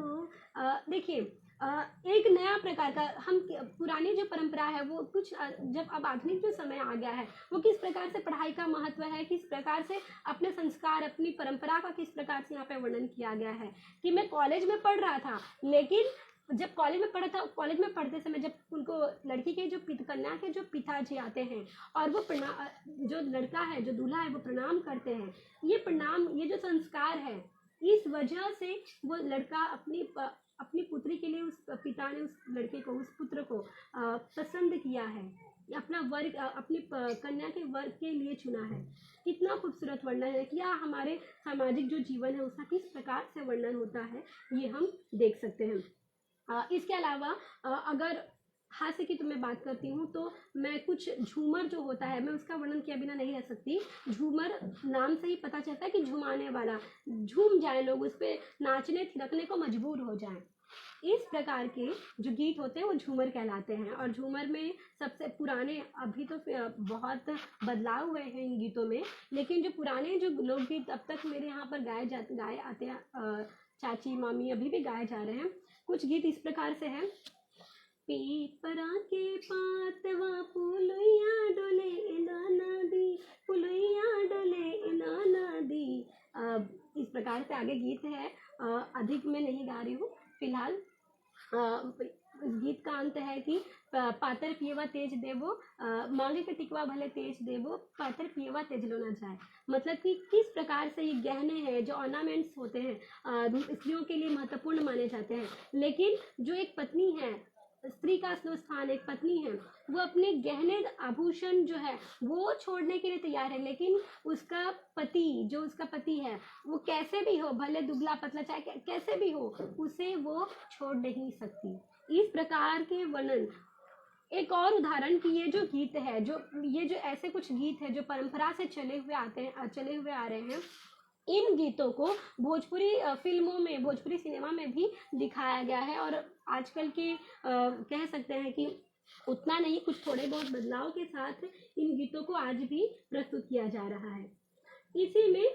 देखिए एक नया प्रकार का हम पुरानी जो परंपरा है वो कुछ जब अब आधुनिक जो समय आ गया है वो किस प्रकार से पढ़ाई का महत्व है, किस प्रकार से अपने संस्कार अपनी परंपरा का किस प्रकार से यहाँ पे वर्णन किया गया है कि मैं कॉलेज में पढ़ रहा था, लेकिन जब कॉलेज में पढ़ा था, कॉलेज में पढ़ते समय जब उनको लड़की के जो कन्या के जो पिताजी आते हैं और वो जो लड़का है जो दूल्हा है वो प्रणाम करते हैं, ये प्रणाम ये जो संस्कार है इस वजह से वो लड़का अपनी पुत्री के लिए उस पिता ने उस लड़के को उस पुत्र को पसंद किया है, अपना वर्ग अपनी कन्या के वर्ग के लिए चुना है। कितना खूबसूरत वर्णन है कि यह हमारे सामाजिक जो जीवन है उसका किस प्रकार से वर्णन होता है ये हम देख सकते हैं। इसके अलावा अगर हास्य की तो मैं बात करती हूँ तो मैं कुछ झूमर जो होता है मैं उसका वर्णन किए बिना नहीं रह सकती। झूमर नाम से ही पता चलता है कि झुमाने वाला, झूम जाए लोग, उस पर नाचने थिरकने को मजबूर हो जाए। इस प्रकार के जो गीत होते हैं वो झूमर कहलाते हैं। और झूमर में सबसे पुराने, अभी तो बहुत बदलाव हुए हैं इन गीतों में, लेकिन जो पुराने जो लोकगीत अब तक मेरे यहाँ पर गाए आते हैं, चाची मामी अभी भी गाए जा रहे हैं। कुछ गीत इस प्रकार से हैं। पीपरा के पातवा पुलैया डोले इना नदी, पुलैया डोले इना नदी। इस प्रकार से आगे गीत है। अधिक मैं नहीं गा रही हूँ फिलहाल। इस गीत का अंत है कि पातर पियवा तेज देवो, मांगे के टिकवा भले तेज देवो, पातर पियवा तेज लो ना जाए। मतलब कि किस प्रकार से ये गहने हैं जो ऑर्नामेंट्स होते हैं स्त्रियों के लिए महत्वपूर्ण माने जाते हैं, लेकिन जो एक पत्नी है, स्त्री का असली स्थान एक पत्नी है, वो अपने गहने आभूषण जो है वो छोड़ने के लिए तैयार है, लेकिन उसका पति जो उसका पति है वो कैसे भी हो, भले दुबला पतला चाहे कैसे भी हो, उसे वो छोड़ नहीं सकती। इस प्रकार के वर्णन। एक और उदाहरण कि ये जो गीत है, ये जो ऐसे कुछ गीत है जो परंपरा से चले हुए आ रहे हैं, इन गीतों को भोजपुरी फिल्मों में, भोजपुरी सिनेमा में भी दिखाया गया है। और आजकल के कह सकते हैं कि उतना नहीं, कुछ थोड़े बहुत बदलाव के साथ इन गीतों को आज भी प्रस्तुत किया जा रहा है। इसी में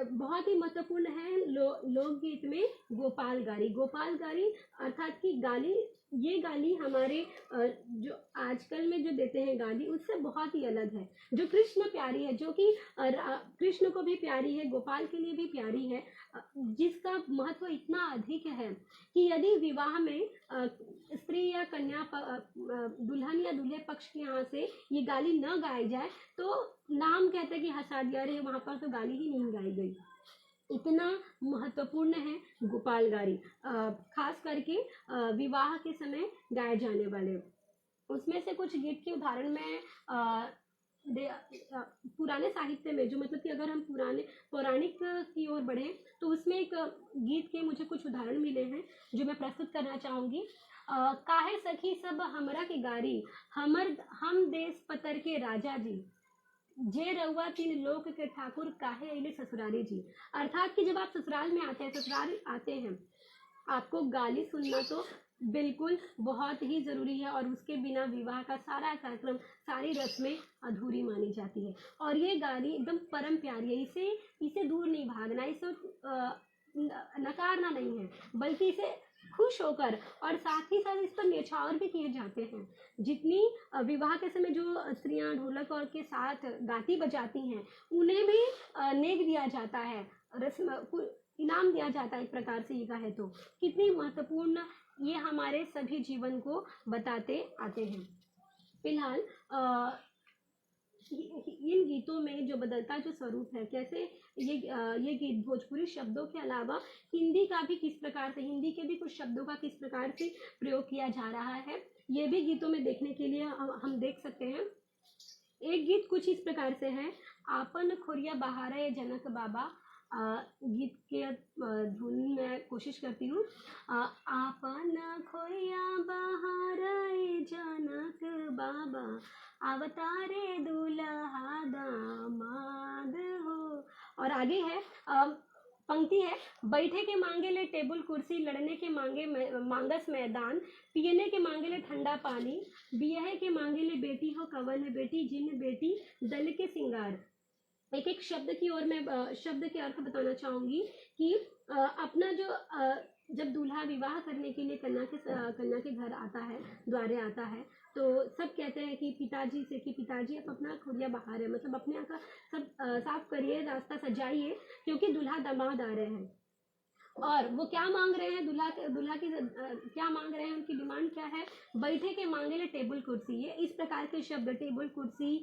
बहुत ही महत्वपूर्ण है लोकगीत में गोपाल गारी। गोपाल गारी अर्थात कि गाली, ये गाली हमारे जो आजकल में जो देते हैं गाली उससे बहुत ही अलग है। जो कृष्ण प्यारी है, जो कि कृष्ण को भी प्यारी है, गोपाल के लिए भी प्यारी है, जिसका महत्व इतना अधिक है कि यदि विवाह में स्त्री या कन्या दुल्हन या दूल्हे पक्ष के यहाँ से ये गाली न गाई जाए तो नाम कहते हैं कि हंसा दिया, अरे वहाँ पर तो गाली ही नहीं गाई गई। इतना महत्वपूर्ण है गोपाल गारी, खास करके विवाह के समय गाए जाने वाले। उसमें से कुछ गीत के उदाहरण में पुराने साहित्य में, जो मतलब कि अगर हम पुराने पौराणिक की ओर बढ़े तो उसमें एक गीत के मुझे कुछ उदाहरण मिले हैं जो मैं प्रस्तुत करना चाहूंगी। काहे सखी सब हमरा के गारी, हम देश पतर के राजा जी, जे रउआ तीन लोक के ठाकुर काहे अइले ससुरारी जी। अर्थात कि जब आप ससुराल में आते हैं, ससुराल आते हैं, आपको गाली सुनना तो बिल्कुल बहुत ही जरूरी है और उसके बिना विवाह का सारा कार्यक्रम, सारी रस्में अधूरी मानी जाती है। और ये गाली एकदम परम प्यारी है, इसे दूर नहीं भागना, इसे नकारना नहीं है, बल्कि इसे खुश होकर और साथ ही साथ इस पर न्यौछावर भी किए जाते हैं। जितनी विवाह के समय जो स्त्रियां ढोलक और के साथ गाती बजाती हैं उन्हें भी नेक दिया जाता है, रस्म इनाम दिया जाता है। एक प्रकार से ये कहे तो कितनी महत्वपूर्ण ये हमारे सभी जीवन को बताते आते हैं। फिलहाल इन गीतों में जो बदलता जो स्वरूप है, कैसे ये गीत भोजपुरी शब्दों के अलावा हिंदी का भी किस प्रकार से, हिंदी के भी कुछ शब्दों का किस प्रकार से प्रयोग किया जा रहा है, ये भी गीतों में देखने के लिए हम देख सकते हैं। एक गीत कुछ इस प्रकार से है। आपन खोरिया बहारे जनक बाबा, गीत के धुन में कोशिश करती हूँ। आपन खोरिया बहारे जनक बाबा, अवतारे दूल्हा दामाद हो। और आगे है पंक्ति है, बैठे के मांगे ले टेबल कुर्सी, लड़ने के मांगे मांगस मैदान, पीने के मांगे ले ठंडा पानी, बियाह के मांगे ले बेटी हो कवन है बेटी, जिन बेटी दल के सिंगार। एक एक शब्द की ओर मैं शब्द के अर्थ बताना चाहूंगी कि अपना जो जब दूल्हा विवाह करने के लिए कन्या के घर आता है, द्वारे आता है, तो सब कहते हैं कि पिताजी से कि पिताजी आप अपना खोलिया बाहर है, मतलब अपने यहाँ का सब साफ करिए, रास्ता सजाइए, क्योंकि दूल्हा दामाद आ रहे हैं। और वो क्या मांग रहे हैं, दूल्हा की क्या मांग रहे हैं, उनकी डिमांड क्या है, बैठे के मांगे ले टेबल कुर्सी। ये इस प्रकार के शब्द, टेबल कुर्सी,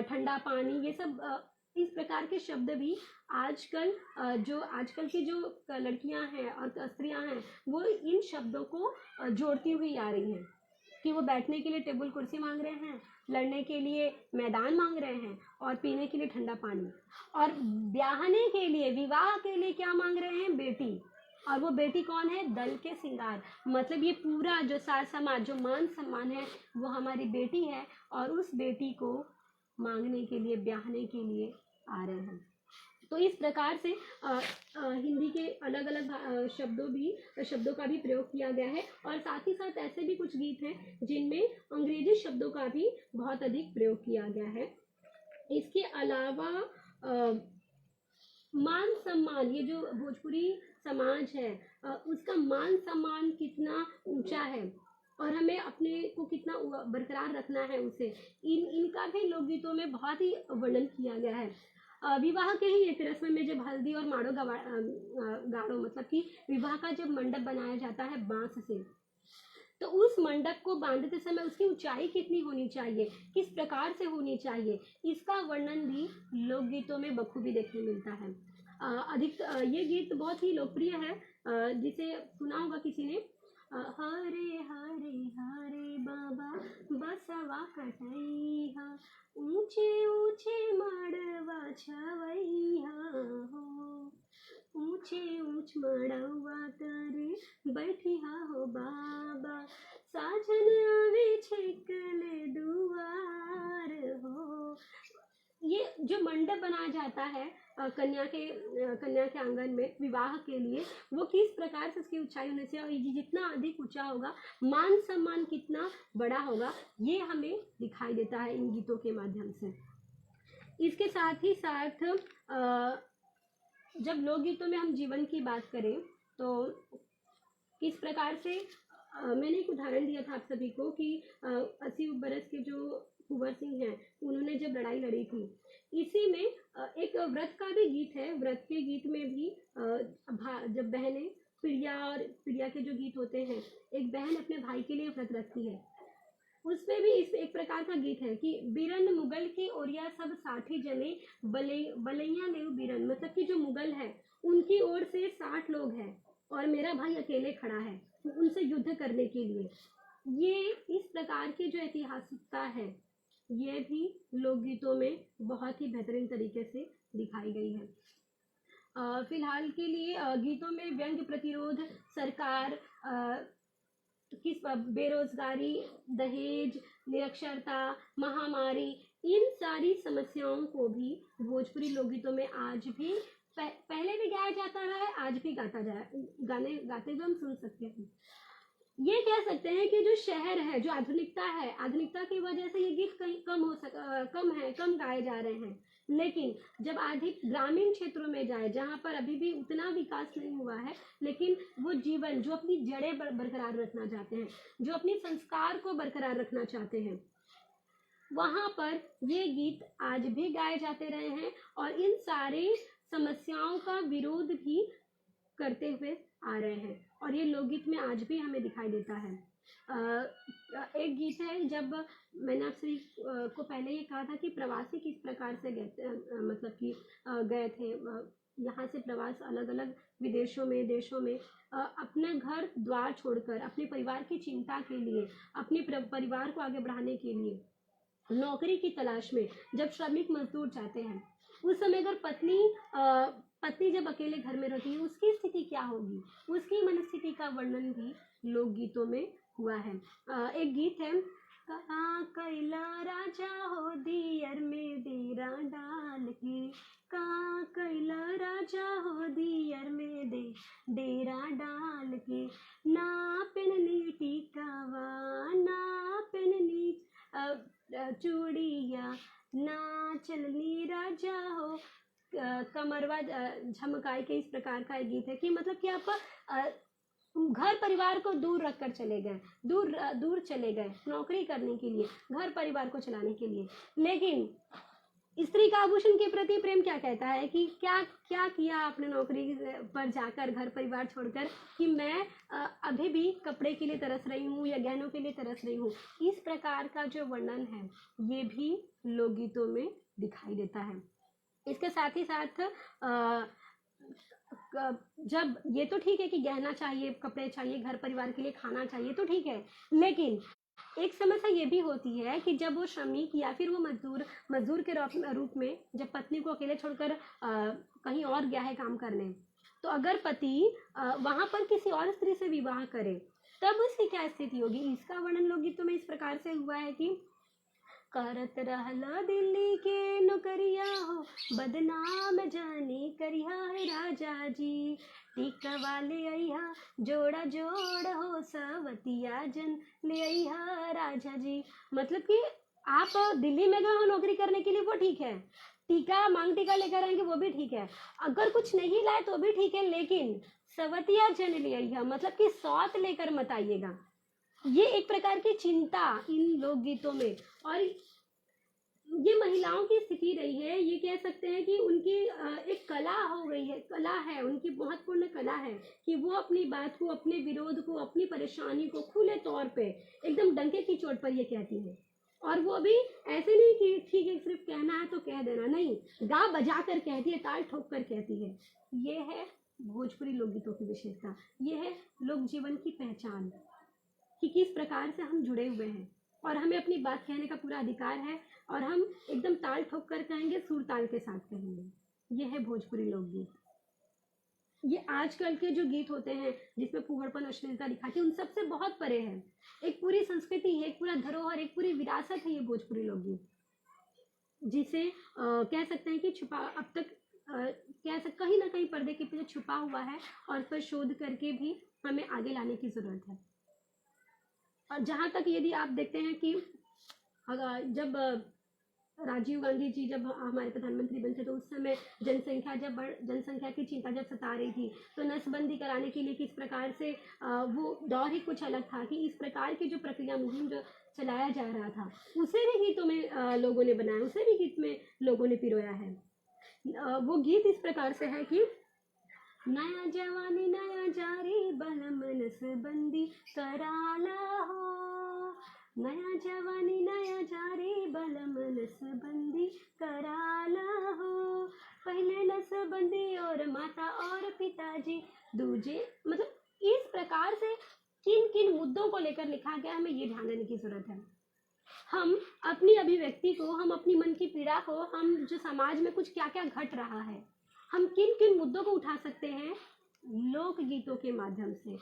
ठंडा पानी, ये सब इस प्रकार के शब्द भी आजकल जो आजकल की जो लड़कियां हैं और स्त्रियां हैं, वो इन शब्दों को जोड़ती हुई आ रही हैं कि वो बैठने के लिए टेबल कुर्सी मांग रहे हैं, लड़ने के लिए मैदान मांग रहे हैं, और पीने के लिए ठंडा पानी, और ब्याहने के लिए, विवाह के लिए क्या मांग रहे हैं, बेटी। और वो बेटी कौन है, दल के सिंगार। मतलब ये पूरा जो सार समाज, जो मान सम्मान है, वो हमारी बेटी है, और उस बेटी को मांगने के लिए, ब्याहने के लिए आ रहे हैं। तो इस प्रकार से हिंदी के अलग अलग शब्दों का भी प्रयोग किया गया है, और साथ ही साथ ऐसे भी कुछ गीत हैं जिनमें अंग्रेजी शब्दों का भी बहुत अधिक प्रयोग किया गया है। इसके अलावा मान सम्मान, ये जो भोजपुरी समाज है, उसका मान सम्मान कितना ऊंचा है, और हमें अपने को कितना बरकरार रखना है उसे, इनका भी लोकगीतों में बहुत ही वर्णन किया गया है। विवाह के ही एक रस्म में जब हल्दी और माड़ो गाड़ो, मतलब कि विवाह का जब मंडप बनाया जाता है बांस से, तो उस मंडप को बांधते समय उसकी ऊंचाई कितनी होनी चाहिए, किस प्रकार से होनी चाहिए, इसका वर्णन भी लोकगीतों में बखूबी देखने मिलता है। ये गीत बहुत ही लोकप्रिय है, जिसे सुना होगा किसी ने। हरे हरे हरे बाबा बसवा कटैया, ऊंचे ऊंचे मड़वा छवैया हो, ऊंचे ऊंच मड़वा तरे बैठिया हो बाबा, साजन आवे छेकले दुआर हो। ये जो मंडप बनाया जाता है कन्या के आंगन में विवाह के लिए, वो किस प्रकार से उसकी ऊंचाई होने से, और ये जितना अधिक ऊंचा होगा, मान सम्मान कितना बड़ा होगा, ये हमें दिखाई देता है इन गीतों के माध्यम से। इसके साथ ही साथ जब लोकगीतों में हम जीवन की बात करें, तो किस प्रकार से मैंने एक उदाहरण दिया था आप सभी को कि 80 बरस के जो कुंवर सिंह हैं, उन्होंने जब लड़ाई लड़ी थी, इसी में एक व्रत का भी गीत है। व्रत के गीत में भी जब बहनें पिड़िया के जो गीत होते हैं, एक बहन अपने भाई के लिए व्रत रखती है, उसमें भी इस एक प्रकार का गीत है कि बीरन मुगल के ओरिया सब 60 जने बलैया लेव बीरन, मतलब कि जो मुगल है उनकी ओर से 60 लोग हैं, और मेरा भाई अकेले खड़ा है उनसे युद्ध करने के लिए। ये इस प्रकार की जो ऐतिहासिकता है, ये भी लोकगीतों में बहुत ही बेहतरीन तरीके से दिखाई गई है। फिलहाल के लिए गीतों में व्यंग्य, प्रतिरोध, सरकार, किस बेरोजगारी, दहेज, निरक्षरता, महामारी, इन सारी समस्याओं को भी भोजपुरी लोकगीतों में आज भी पहले भी गाया जाता रहा है, आज भी गाते हुए हम सुन सकते हैं। ये कह सकते हैं कि जो शहर है, जो आधुनिकता है, आधुनिकता की वजह से ये गीत कहीं कम गाए जा रहे हैं, लेकिन जब अधिक ग्रामीण क्षेत्रों में जाए, जहाँ पर अभी भी उतना विकास नहीं हुआ है, लेकिन वो जीवन जो अपनी जड़ें बरकरार रखना चाहते हैं, जो अपनी संस्कार को बरकरार रखना चाहते हैं, वहाँ पर ये गीत आज भी गाए जाते रहे हैं, और इन सारी समस्याओं का विरोध भी करते हुए आ रहे हैं, और ये लोकगीत में आज भी हमें दिखाई देता है। एक गीत है, जब मैंने आपसे को पहले ये कहा था कि प्रवासी किस प्रकार से मतलब कि गए थे, यहाँ से प्रवास अलग अलग विदेशों में, देशों में, अपने घर द्वार छोड़कर, अपने परिवार की चिंता के लिए, अपने परिवार को आगे बढ़ाने के लिए, नौकरी की तलाश में जब श्रमिक मजदूर जाते हैं, उस समय अगर पत्नी जब अकेले घर में रहती है, उसकी स्थिति क्या होगी, उसकी मनस्थिति का वर्णन भी लोकगीतों में हुआ है। एक गीत है, कहाँ कैला राजा हो दियर में डेरा डाल के, कहाँ कैला राजा हो दियर में डेरा डाल के, ना पेननी टीकावा, ना पेननी चूड़िया, ना चलनी राजा हो कमरवा झमकाए के। इस प्रकार का एक गीत है कि मतलब कि आप घर परिवार को दूर रखकर चले गए, दूर दूर चले गए नौकरी करने के लिए, घर परिवार को चलाने के लिए। लेकिन स्त्री का आभूषण के प्रति प्रेम क्या कहता है कि क्या क्या किया आपने नौकरी पर जाकर, घर परिवार छोड़कर, कि मैं अभी भी कपड़े के लिए तरस रही हूँ या गहनों के लिए तरस रही हूँ। इस प्रकार का जो वर्णन है ये भी लोकगीतों में दिखाई देता है। इसके साथ ही साथ जब ये तो ठीक है कि गहना चाहिए, कपड़े चाहिए, घर परिवार के लिए खाना चाहिए, तो ठीक है, लेकिन एक समस्या ये भी होती है कि जब वो श्रमिक या फिर वो मजदूर के रूप में जब पत्नी को अकेले छोड़कर कहीं और गया है काम करने, तो अगर पति वहां पर किसी और स्त्री से विवाह करे तब उसकी क्या स्थिति होगी। इसका वर्णन लोकगीतों में इस प्रकार से हुआ है कि करत रहला दिल्ली के नौकरिया हो, बदनाम जाने करिया है राजा जी, टीका वाले अइहा जोड़ा जोड़ हो, सवतिया जन ले अइहा राजा जी। मतलब कि आप दिल्ली में गए हो नौकरी करने के लिए, वो ठीक है, टीका मांग टीका लेकर आएंगे वो भी ठीक है, अगर कुछ नहीं लाए तो भी ठीक है, लेकिन सवतिया जन ले अइहा मतलब कि सौत लेकर मत आइएगा। ये एक प्रकार की चिंता इन लोकगीतों में, और ये महिलाओं की स्थिति रही है। ये कह सकते हैं कि उनकी एक कला हो गई है, कला है उनकी, महत्वपूर्ण कला है कि वो अपनी बात को, अपने विरोध को, अपनी परेशानी को खुले तौर पे एकदम डंके की चोट पर ये कहती है। और वो भी ऐसे नहीं कि ठीक है सिर्फ कहना है तो कह देना, नहीं, गा बजा कर कहती है, ताल ठोक कर कहती है। ये है भोजपुरी लोकगीतों की विशेषता, ये है लोक जीवन की पहचान कि किस प्रकार से हम जुड़े हुए हैं और हमें अपनी बात कहने का पूरा अधिकार है, और हम एकदम ताल ठोक कर कहेंगे, सुर ताल के साथ कहेंगे। ये है भोजपुरी लोकगीत। ये आजकल के जो गीत होते हैं जिसमें फूहड़पन, अश्लीलता दिखाती है, उन सबसे बहुत परे है। एक पूरी संस्कृति है, एक पूरा धरोहर, एक पूरी विरासत है ये भोजपुरी लोकगीत, जिसे कह सकते हैं कि छुपा अब तक कहीं ना कहीं पर्दे के पीछे छुपा हुआ है, और इस पर शोध करके भी हमें आगे लाने की जरूरत है। और जहाँ तक यदि आप देखते हैं कि जब राजीव गांधी जी जब हमारे प्रधानमंत्री बने थे, तो उस समय जनसंख्या की चिंता जब सता रही थी, तो नसबंदी कराने के लिए किस प्रकार से वो दौर ही कुछ अलग था कि इस प्रकार की जो प्रक्रिया मुहिम जो चलाया जा रहा था, उसे भी गीतों में लोगों ने बनाया, उसे भी गीत में लोगों ने पिरोया है। वो गीत इस प्रकार से है कि नया जवानी नया जारी बलम नसबंदी कराला हो, नया जवानी नया जारी बलम नसबंदी कराला हो, पहले नसबंदी और माता और पिताजी दूजे। मतलब इस प्रकार से किन किन मुद्दों को लेकर लिखा गया, हमें ये ध्यान देने की जरूरत है। हम अपनी अभिव्यक्ति को, हम अपनी मन की पीड़ा को, हम जो समाज में कुछ क्या क्या घट रहा है, हम किन किन मुद्दों को उठा सकते हैं लोक गीतों के माध्यम से।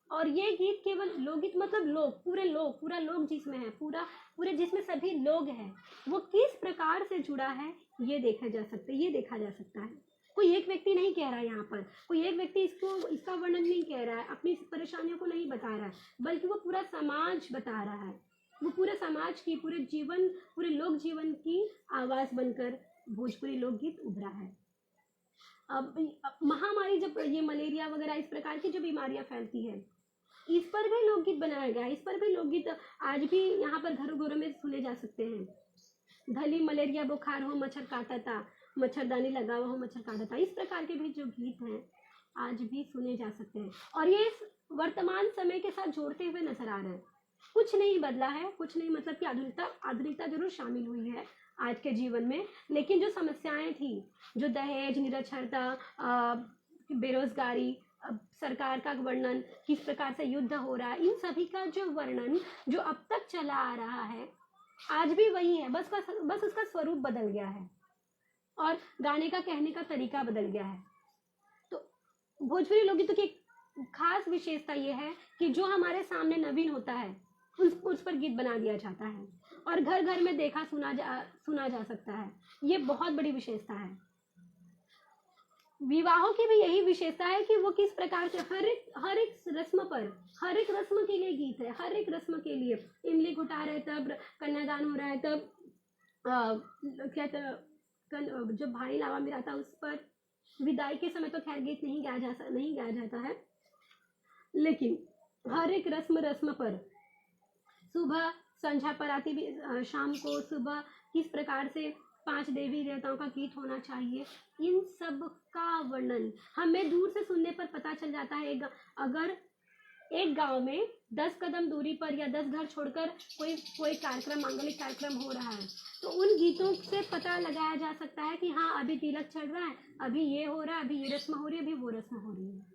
और ये गीत केवल लोकगीत मतलब लोग, पूरा लोग जिसमें है, पूरे जिसमें सभी लोग हैं, वो किस प्रकार से जुड़ा है ये देखा जा सकता है। कोई एक व्यक्ति नहीं कह रहा है, यहाँ पर कोई एक व्यक्ति इसका वर्णन नहीं कह रहा है, अपनी परेशानियों को नहीं बता रहा है, बल्कि वो पूरा समाज बता रहा है। वो पूरे समाज की, पूरे लोक जीवन की आवाज बनकर भोजपुरी लोकगीत उभरा है। अब महामारी, जब ये मलेरिया वगैरह इस प्रकार की जो बीमारियां फैलती है, इस पर भी लोकगीत बनाया गया है। इस पर भी लोकगीत आज भी यहाँ पर घरों घरों में सुने जा सकते हैं। भली मलेरिया बुखार हो मच्छर काटा था, मच्छरदानी लगा हुआ हो मच्छर काटा था, इस प्रकार के भी जो गीत हैं आज भी सुने जा सकते हैं, और ये वर्तमान समय के साथ जोड़ते हुए नजर आ रहे हैं। कुछ नहीं बदला है, कुछ नहीं, मतलब कि आधुनिकता जरूर शामिल हुई है आज के जीवन में, लेकिन जो समस्याएं थी, जो दहेज, निरक्षरता, बेरोजगारी, सरकार का वर्णन, किस प्रकार से युद्ध हो रहा है, इन सभी का जो वर्णन जो अब तक चला आ रहा है आज भी वही है, बस उसका स्वरूप बदल गया है और गाने का कहने का तरीका बदल गया है। तो भोजपुरी लोकगीतों की एक खास विशेषता यह है कि जो हमारे सामने नवीन होता है उस पर गीत बना दिया जाता है, और घर घर में देखा सुना जा सकता है। ये बहुत बड़ी विशेषता है। विवाहों की भी यही विशेषता है कि वो किस प्रकार से हर एक रस्म पर, हर एक रस्म के लिए गीत है, हर एक रस्म के लिए। इमली घुटा रहे तब, कन्यादान हो रहा है तब, जब भाई लावा मिला था उस पर, विदाई के समय तो खैर गीत नहीं गाया जाता है, लेकिन हर एक रस्म रस्म पर सुबह संध्या पर आती भी शाम को सुबह किस प्रकार से 5 देवी देवताओं का गीत होना चाहिए, इन सब का वर्णन हमें दूर से सुनने पर पता चल जाता है। अगर एक गांव में 10 कदम दूरी पर या 10 घर छोड़कर कोई कोई कार्यक्रम, मांगलिक कार्यक्रम हो रहा है, तो उन गीतों से पता लगाया जा सकता है कि हाँ अभी तिलक चढ़ रहा है, अभी ये हो रहा है, अभी ये रस्म हो रही है, अभी वो रस्म हो रही है।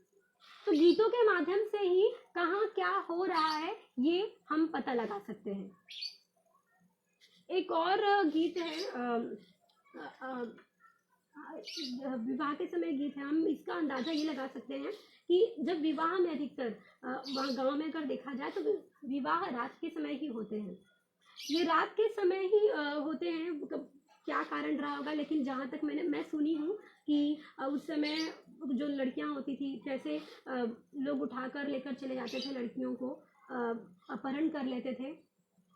तो गीतों के माध्यम से ही कहाँ क्या हो रहा है ये हम पता लगा सकते हैं। एक और गीत है विवाह के समय गीत है। हम इसका अंदाजा ये लगा सकते हैं कि जब विवाह में अधिकतर वहाँ गांव में अगर देखा जाए तो विवाह रात के समय ही होते हैं। ये रात के समय ही होते हैं, क्या कारण रहा होगा, लेकिन जहाँ तक मैं सुनी हूँ कि उस समय जो लड़कियाँ होती थी, जैसे लोग उठाकर लेकर चले जाते थे लड़कियों को, अपहरण कर लेते थे,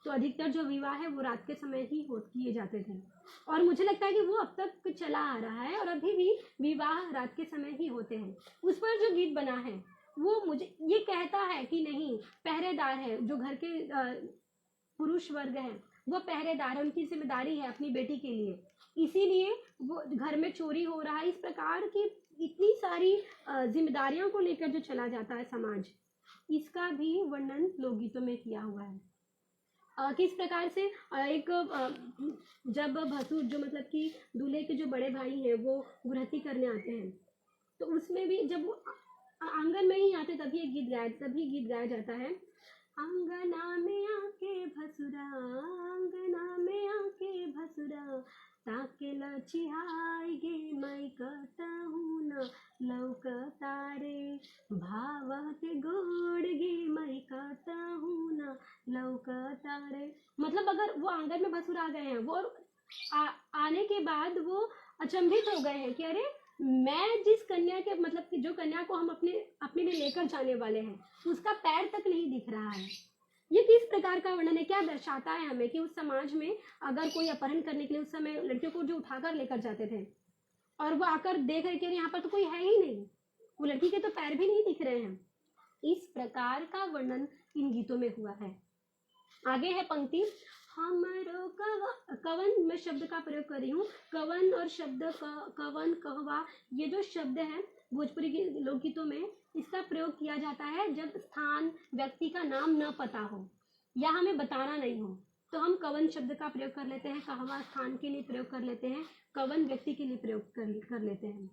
तो अधिकतर जो विवाह है वो रात के समय ही किए जाते थे। और मुझे लगता है कि वो अब तक चला आ रहा है और अभी भी विवाह रात के समय ही होते हैं। उस पर जो गीत बना है वो मुझे ये कहता है कि नहीं, पहरेदार है जो घर के पुरुष वर्ग है, वो पहरेदार है, उनकी जिम्मेदारी है अपनी बेटी के लिए, इसीलिए वो घर में चोरी हो रहा है। इस प्रकार की इतनी सारी जिम्मेदारियों को लेकर जो चला जाता है समाज, इसका भी वर्णन लोकगीतों में किया हुआ है। किस प्रकार से एक जब भसुर जो मतलब कि दूल्हे के जो बड़े भाई हैं वो गुरहथी करने आते हैं, तो उसमें भी जब वो आंगन में ही आते तभी गीत गाया जाता है। आंगना में आके भसुरा, आंगना में आके भसुरा, ताके लचिहाई गे मैं कहूँ न लौकता रे, भाव के गोड़ गे मैं कहूँ न लौकता रे। मतलब अगर वो आंगन में भसुर आ गए हैं, वो आने के बाद वो अचंभित हो गए हैं कि अरे मैं जिस कन्या के मतलब कि जो कन्या को हम अपने लिए लेकर जाने वाले हैं, उसका पैर तक नहीं दिख रहा है। ये किस प्रकार का वर्णन है, क्या दर्शाता है हमें कि उस समाज में अगर कोई अपहरण करने के लिए उस समय लड़कियों को जो उठाकर लेकर जाते थे और वो आकर देख रहे कि यहाँ पर तो कोई है ही नहीं, वो लड़की के तो पैर भी नहीं दिख रहे हैं, इस प्रकार का वर्णन इन गीतों में हुआ है। आगे है पंक्ति, हमरो कवन, मैं शब्द का प्रयोग कर रही हूँ, कवन और शब्द कवन, कहवा, ये जो शब्द है भोजपुरी के लोकगीतों में इसका प्रयोग किया जाता है जब स्थान, व्यक्ति का नाम न पता हो या हमें बताना नहीं हो, तो हम कवन शब्द का प्रयोग कर लेते हैं, कहवा स्थान के लिए प्रयोग कर लेते हैं, कवन व्यक्ति के लिए प्रयोग कर लेते हैं।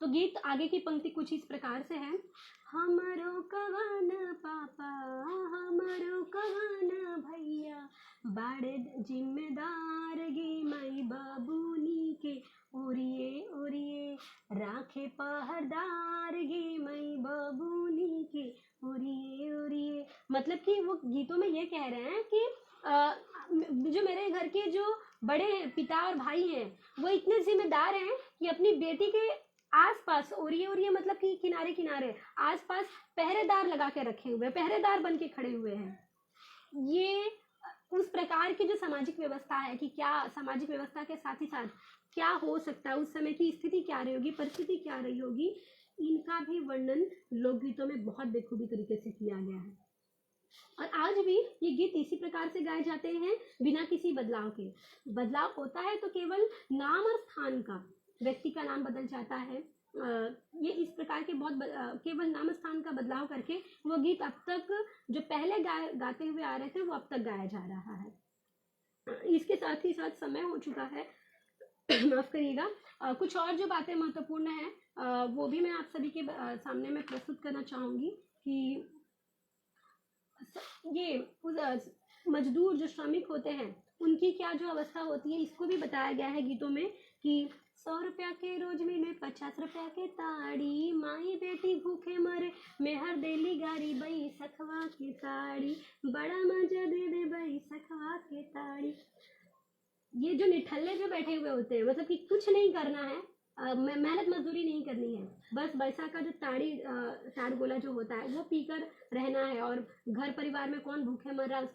तो गीत आगे की पंक्ति कुछ इस प्रकार से है, हमारो कवन पापा, हमारो कवन भैया, बड़े जिम्मेदार गे मई बाबूनी के, ओरिए ओरिए राखे पहरदार गे मई बाबूनी के, ओरिए ओरिए। मतलब कि वो गीतों में ये कह रहे हैं कि जो मेरे घर के जो बड़े पिता और भाई हैं वो इतने जिम्मेदार हैं कि अपनी बेटी के आसपास, ओरिए मतलब कि किनारे किनारे आसपास पहरेदार लगा के रखे हुए, पहरेदार बन के खड़े हुए हैं। ये उस प्रकार की जो सामाजिक व्यवस्था है कि क्या सामाजिक व्यवस्था के साथ ही साथ क्या हो सकता है, उस समय की स्थिति क्या रही होगी, परिस्थिति क्या रही होगी, इनका भी वर्णन लोकगीतों में बहुत बेखूबी तरीके से किया गया है। और आज भी ये गीत इसी प्रकार से गाए जाते हैं बिना किसी बदलाव के। बदलाव होता है तो केवल नाम और स्थान का, व्यक्ति का नाम बदल जाता है, ये इस प्रकार के बहुत केवल नाम स्थान का बदलाव करके वो गीत अब तक जो पहले गाते हुए आ रहे थे वो अब तक गाया जा रहा है। इसके साथ ही साथ समय हो चुका है माफ करिएगा। कुछ और जो बातें महत्वपूर्ण है वो भी मैं आप सभी के सामने में प्रस्तुत करना चाहूँगी कि ये मजदूर जो श्रमिक होते हैं उनकी क्या जो अवस्था होती है, इसको भी बताया गया है गीतों में कि 100 रुपया के रोज मिले 50 रुपया के ताड़ी, माई बेटी भूखे मरे मेहर देली गारी, बई सखवा के ताड़ी, बड़ा मजा दे दे बई सखवा के ताड़ी। ये जो निठल्ले जो बैठे हुए होते हैं, मतलब कि कुछ नहीं करना है, मेहनत मजदूरी नहीं करनी है, बस बैसा का जो ताड़ गोला जो होता है वो पीकर रहना है और घर परिवार में कौन भूखे मर रहा है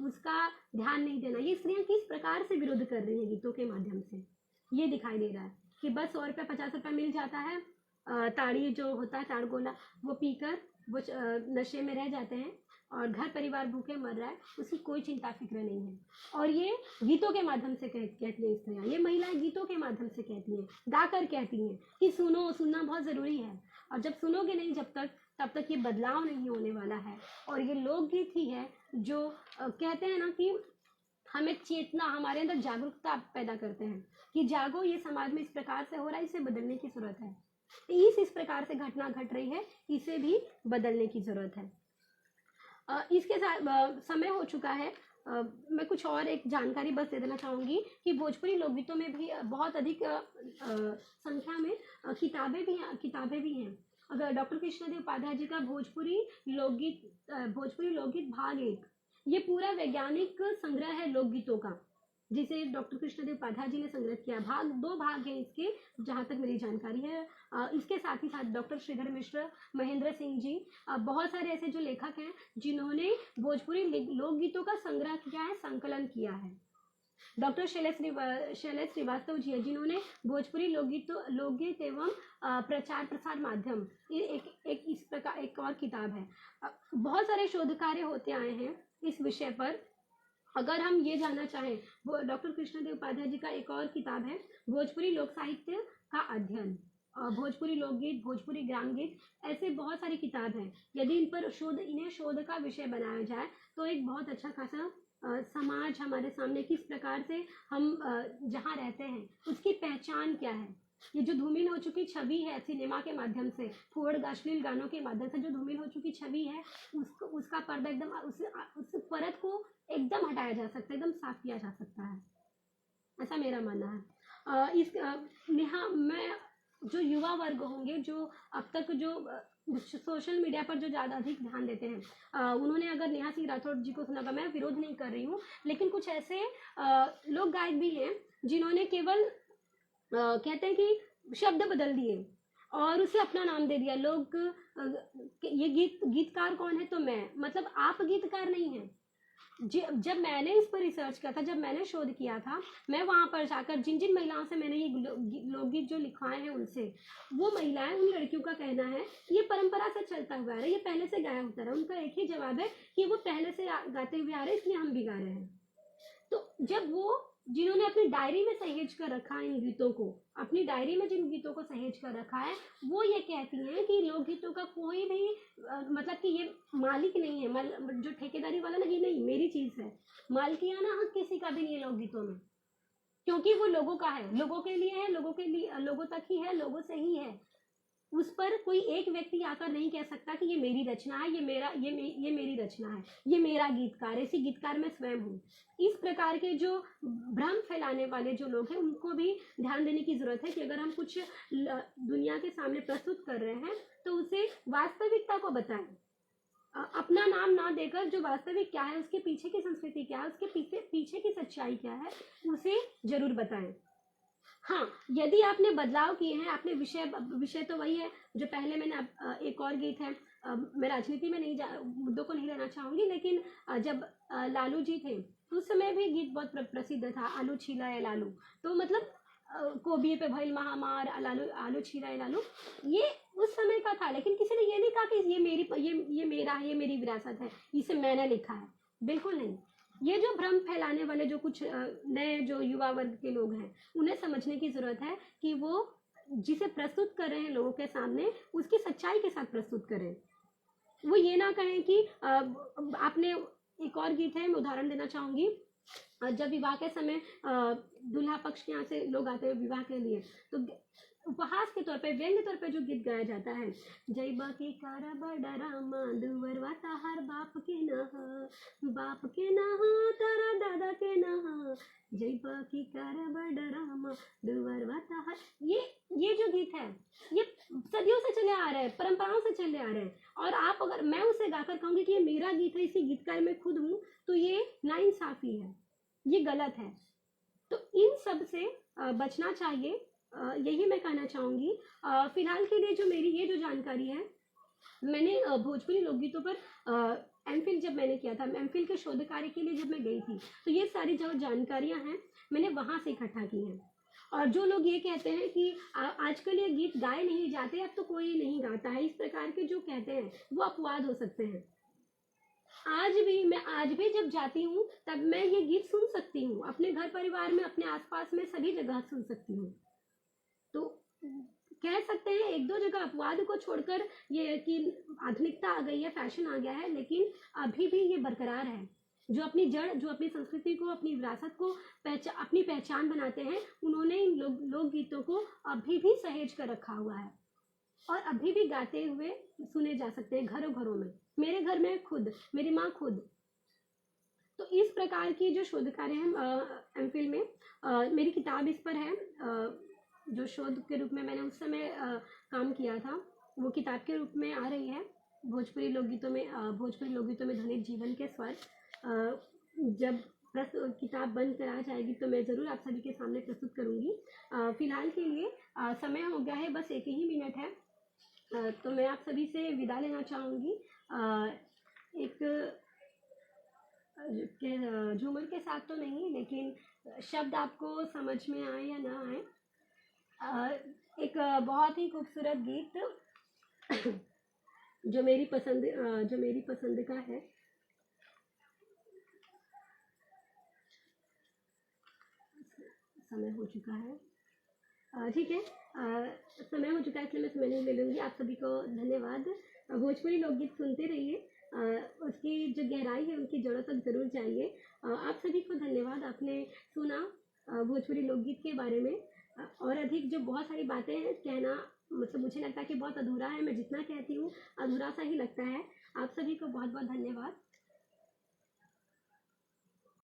उसका ध्यान नहीं देना। ये स्त्रियां किस प्रकार से विरोध कर रही हैं गीतों के माध्यम से, ये दिखाई दे रहा है कि बस 100 रुपया 50 रुपया मिल जाता है, ताड़ी जो होता है ताड़ गोला वो पीकर वो नशे में रह जाते हैं और घर परिवार भूखे मर रहा है, उसकी कोई चिंता फिक्र नहीं है। और ये गीतों के माध्यम से कहती है स्त्रियाँ, ये महिलाएं गीतों के माध्यम से कहती हैं, गाकर कहती हैं कि सुनो, सुनना बहुत ज़रूरी है। और जब सुनोगे नहीं जब तक, तब तक ये बदलाव नहीं होने वाला है। और ये लोकगीत ही है जो कहते हैं ना कि हमें चेतना, हमारे अंदर जागरूकता पैदा करते हैं कि जागो, ये समाज में इस प्रकार से हो रहा है, इसे बदलने की ज़रूरत है। इस प्रकार से घटना घट रही है, इसे भी बदलने की ज़रूरत है। इसके साथ समय हो चुका है। मैं कुछ और एक जानकारी बस दे देना चाहूँगी कि भोजपुरी लोकगीतों में भी बहुत अधिक संख्या में किताबें भी हैं। अगर डॉक्टर कृष्णदेव उपाध्याय जी का भोजपुरी लोकगीत भाग 1, ये पूरा वैज्ञानिक संग्रह है लोकगीतों का, जिसे डॉक्टर कृष्णदेव उपाध्याय जी ने संग्रह किया। 2 भाग हैं इसके, जहाँ तक मेरी जानकारी है। इसके साथ ही साथ डॉक्टर श्रीधर मिश्र, महेंद्र सिंह जी, बहुत सारे ऐसे जो लेखक हैं जिन्होंने भोजपुरी लोकगीतों का संग्रह किया है, संकलन किया है। डॉक्टर शैलेश श्रीवास्तव जी हैं जिन्होंने भोजपुरी लोकगीत एवं प्रचार प्रसार माध्यम, ये एक इस प्रकार एक और किताब है। बहुत सारे शोध कार्य होते आए हैं इस विषय पर। अगर हम ये जानना चाहें, वो डॉक्टर कृष्णदेव उपाध्याय जी का एक और किताब है, भोजपुरी लोक साहित्य का अध्ययन, भोजपुरी लोकगीत, भोजपुरी ग्राम गीत, ऐसे बहुत सारी किताब हैं। यदि इन्हें शोध का विषय बनाया जाए तो एक बहुत अच्छा खासा समाज हमारे सामने, किस प्रकार से हम जहाँ रहते हैं उसकी पहचान क्या है। ये जो धूमिल हो चुकी छवि है सिनेमा के माध्यम से, फूहड़ अश्लील गानों के माध्यम से जो धूमिल हो चुकी छवि है, उसका पर्दा एकदम, उस परत को एकदम हटाया जा सकता है, एकदम साफ किया जा सकता है, ऐसा मेरा मानना है। मैं जो युवा वर्ग होंगे, जो अब तक जो सोशल मीडिया पर जो ज़्यादा अधिक ध्यान देते हैं, उन्होंने अगर नेहा सिंह राठौड़ जी को सुना होगा, मैं विरोध नहीं कर रही हूँ, लेकिन कुछ ऐसे लोक गायक भी हैं जिन्होंने केवल कहते हैं कि शब्द बदल दिए और उसे अपना नाम दे दिया। लोग ये गीतकार कौन है, तो मैं, मतलब आप गीतकार नहीं हैं। जब मैंने इस पर रिसर्च किया था, जब मैंने शोध किया था, मैं वहां पर जाकर जिन जिन महिलाओं से मैंने ये लोकगीत जो लिखवाए हैं उनसे, वो महिलाएं, उन लड़कियों का कहना है ये परंपरा से चलता हुआ आ रहा है, ये पहले से गाया होता रहा। उनका एक ही जवाब है कि वो पहले से गाते हुए आ रहे हैं, इसलिए हम भी गा रहे हैं। तो जब वो जिन्होंने अपनी डायरी में सहेज कर रखा है इन गीतों को, अपनी डायरी में जिन गीतों को सहेज कर रखा है, वो ये कहती हैं कि लोकगीतों का कोई भी मतलब कि ये मालिक नहीं है, जो ठेकेदारी वाला ना, ये नहीं, मेरी चीज है, मालिकियाना हक किसी का भी नहीं है लोकगीतों में, क्योंकि वो लोगों का है, लोगों के लिए है, लोगों तक ही है, लोगों से ही है। उस पर कोई एक व्यक्ति आकर नहीं कह सकता कि ये मेरी रचना है, ये मेरी रचना है, ये मेरा गीतकार है, इसी गीतकार मैं स्वयं हूँ। इस प्रकार के जो भ्रम फैलाने वाले जो लोग हैं, उनको भी ध्यान देने की जरूरत है कि अगर हम कुछ दुनिया के सामने प्रस्तुत कर रहे हैं तो उसे वास्तविकता को बताएं। अपना नाम ना देकर जो वास्तविक क्या है, उसके पीछे की संस्कृति क्या है, उसके पीछे की सच्चाई क्या है, उसे जरूर बताएं। हाँ, यदि आपने बदलाव किए हैं, आपने विषय तो वही है जो पहले मैंने, एक और गीत है, मैं राजनीति में नहीं मुद्दों को नहीं लेना चाहूंगी, लेकिन जब लालू जी थे उस समय भी गीत बहुत प्रसिद्ध था, आलू छीला है लालू। तो मतलब कोबी पे भइल महामार, आलू छीला है लालू, ये उस समय का था। लेकिन किसी ने ये नहीं कहा कि ये मेरा है, ये मेरी विरासत है, इसे मैंने लिखा है, बिल्कुल नहीं। ये जो भ्रम फैलाने वाले जो कुछ नए जो युवा वर्ग के लोग हैं, उन्हें समझने की जरूरत है कि वो जिसे प्रस्तुत कर रहे हैं लोगों के सामने, उसकी सच्चाई के साथ प्रस्तुत करें। वो ये ना कहें कि आपने, एक और गीत है, मैं उदाहरण देना चाहूंगी, जब विवाह के समय दूल्हा पक्ष के यहाँ से लोग आते हैं विवाह के लिए, तो उपहास के तौर पे, व्यंग तौर पे जो गीत गाया जाता है, जय बाकी कार बड़ा रामा दुवरवा ताहार बाप के नहा तारा दादा के नहा, जय बाकी कार बड़ा रामा दुवरवा ताहार, ये जो गीत है, ये सदियों से चले आ रहे हैं, परंपराओं से चले आ रहे हैं। और आप अगर मैं उसे गाकर कहूंगी कि ये मेरा गीत है, इसी गीतकार में खुद हूँ, तो ये नाइंसाफी है, ये गलत है। तो इन सब से बचना चाहिए, यही मैं कहना चाहूंगी। फिलहाल के लिए जो मेरी ये जो जानकारी है, मैंने भोजपुरी लोकगीतों पर एमफिल जब मैंने किया था, एमफिल के शोध कार्य के लिए जब मैं गई थी, तो ये सारी जो जानकारियां हैं मैंने वहां से इकट्ठा की हैं। और जो लोग ये कहते हैं कि आजकल ये गीत गाए नहीं जाते, अब तो कोई नहीं गाता है, इस प्रकार के जो कहते हैं वो अपवाद हो सकते हैं। आज भी जब जाती हूँ तब मैं ये गीत सुन सकती हूँ, अपने घर परिवार में, अपने आसपास में सभी जगह सुन सकती हूँ। तो कह सकते हैं एक दो जगह अपवाद को छोड़कर ये कि आधुनिकता आ गई है, फैशन आ गया है, लेकिन अभी भी ये बरकरार है। जो अपनी जड़, जो अपनी संस्कृति को, अपनी विरासत को अपनी पहचान बनाते हैं, उन्होंने इन लोक गीतों को अभी भी सहेज कर रखा हुआ है और अभी भी गाते हुए सुने जा सकते हैं घरों घरों में। मेरे घर में खुद, मेरी माँ खुद। तो इस प्रकार की जो शोध कार्य है एमफिल में, मेरी किताब इस पर है। जो शोध के रूप में मैंने उस समय काम किया था, वो किताब के रूप में आ रही है। भोजपुरी लोकगीतों में ध्वनित जीवन के स्वर। जब किताब बंद करा जाएगी तो मैं ज़रूर आप सभी के सामने प्रस्तुत करूँगी। फिलहाल के लिए समय हो गया है, बस 1 ही मिनट है। तो मैं आप सभी से विदा लेना चाहूँगी एक झूमर के साथ तो नहीं, लेकिन शब्द आपको समझ में आए या ना आए, एक बहुत ही खूबसूरत गीत जो मेरी पसंद का है। समय हो चुका है, ठीक है, समय हो चुका है, इसलिए मैं समय नहीं ले लूँगी। आप सभी को धन्यवाद। भोजपुरी लोकगीत सुनते रहिए, उसकी जो गहराई है उनकी जड़ों तक जरूर जाइए। आप सभी को धन्यवाद, आपने सुना भोजपुरी लोकगीत के बारे में। और अधिक जो बहुत सारी बातें हैं कहना, मतलब मुझे लगता है कि बहुत अधूरा है, मैं जितना कहती हूँ अधूरा सा ही लगता है। आप सभी को बहुत बहुत धन्यवाद।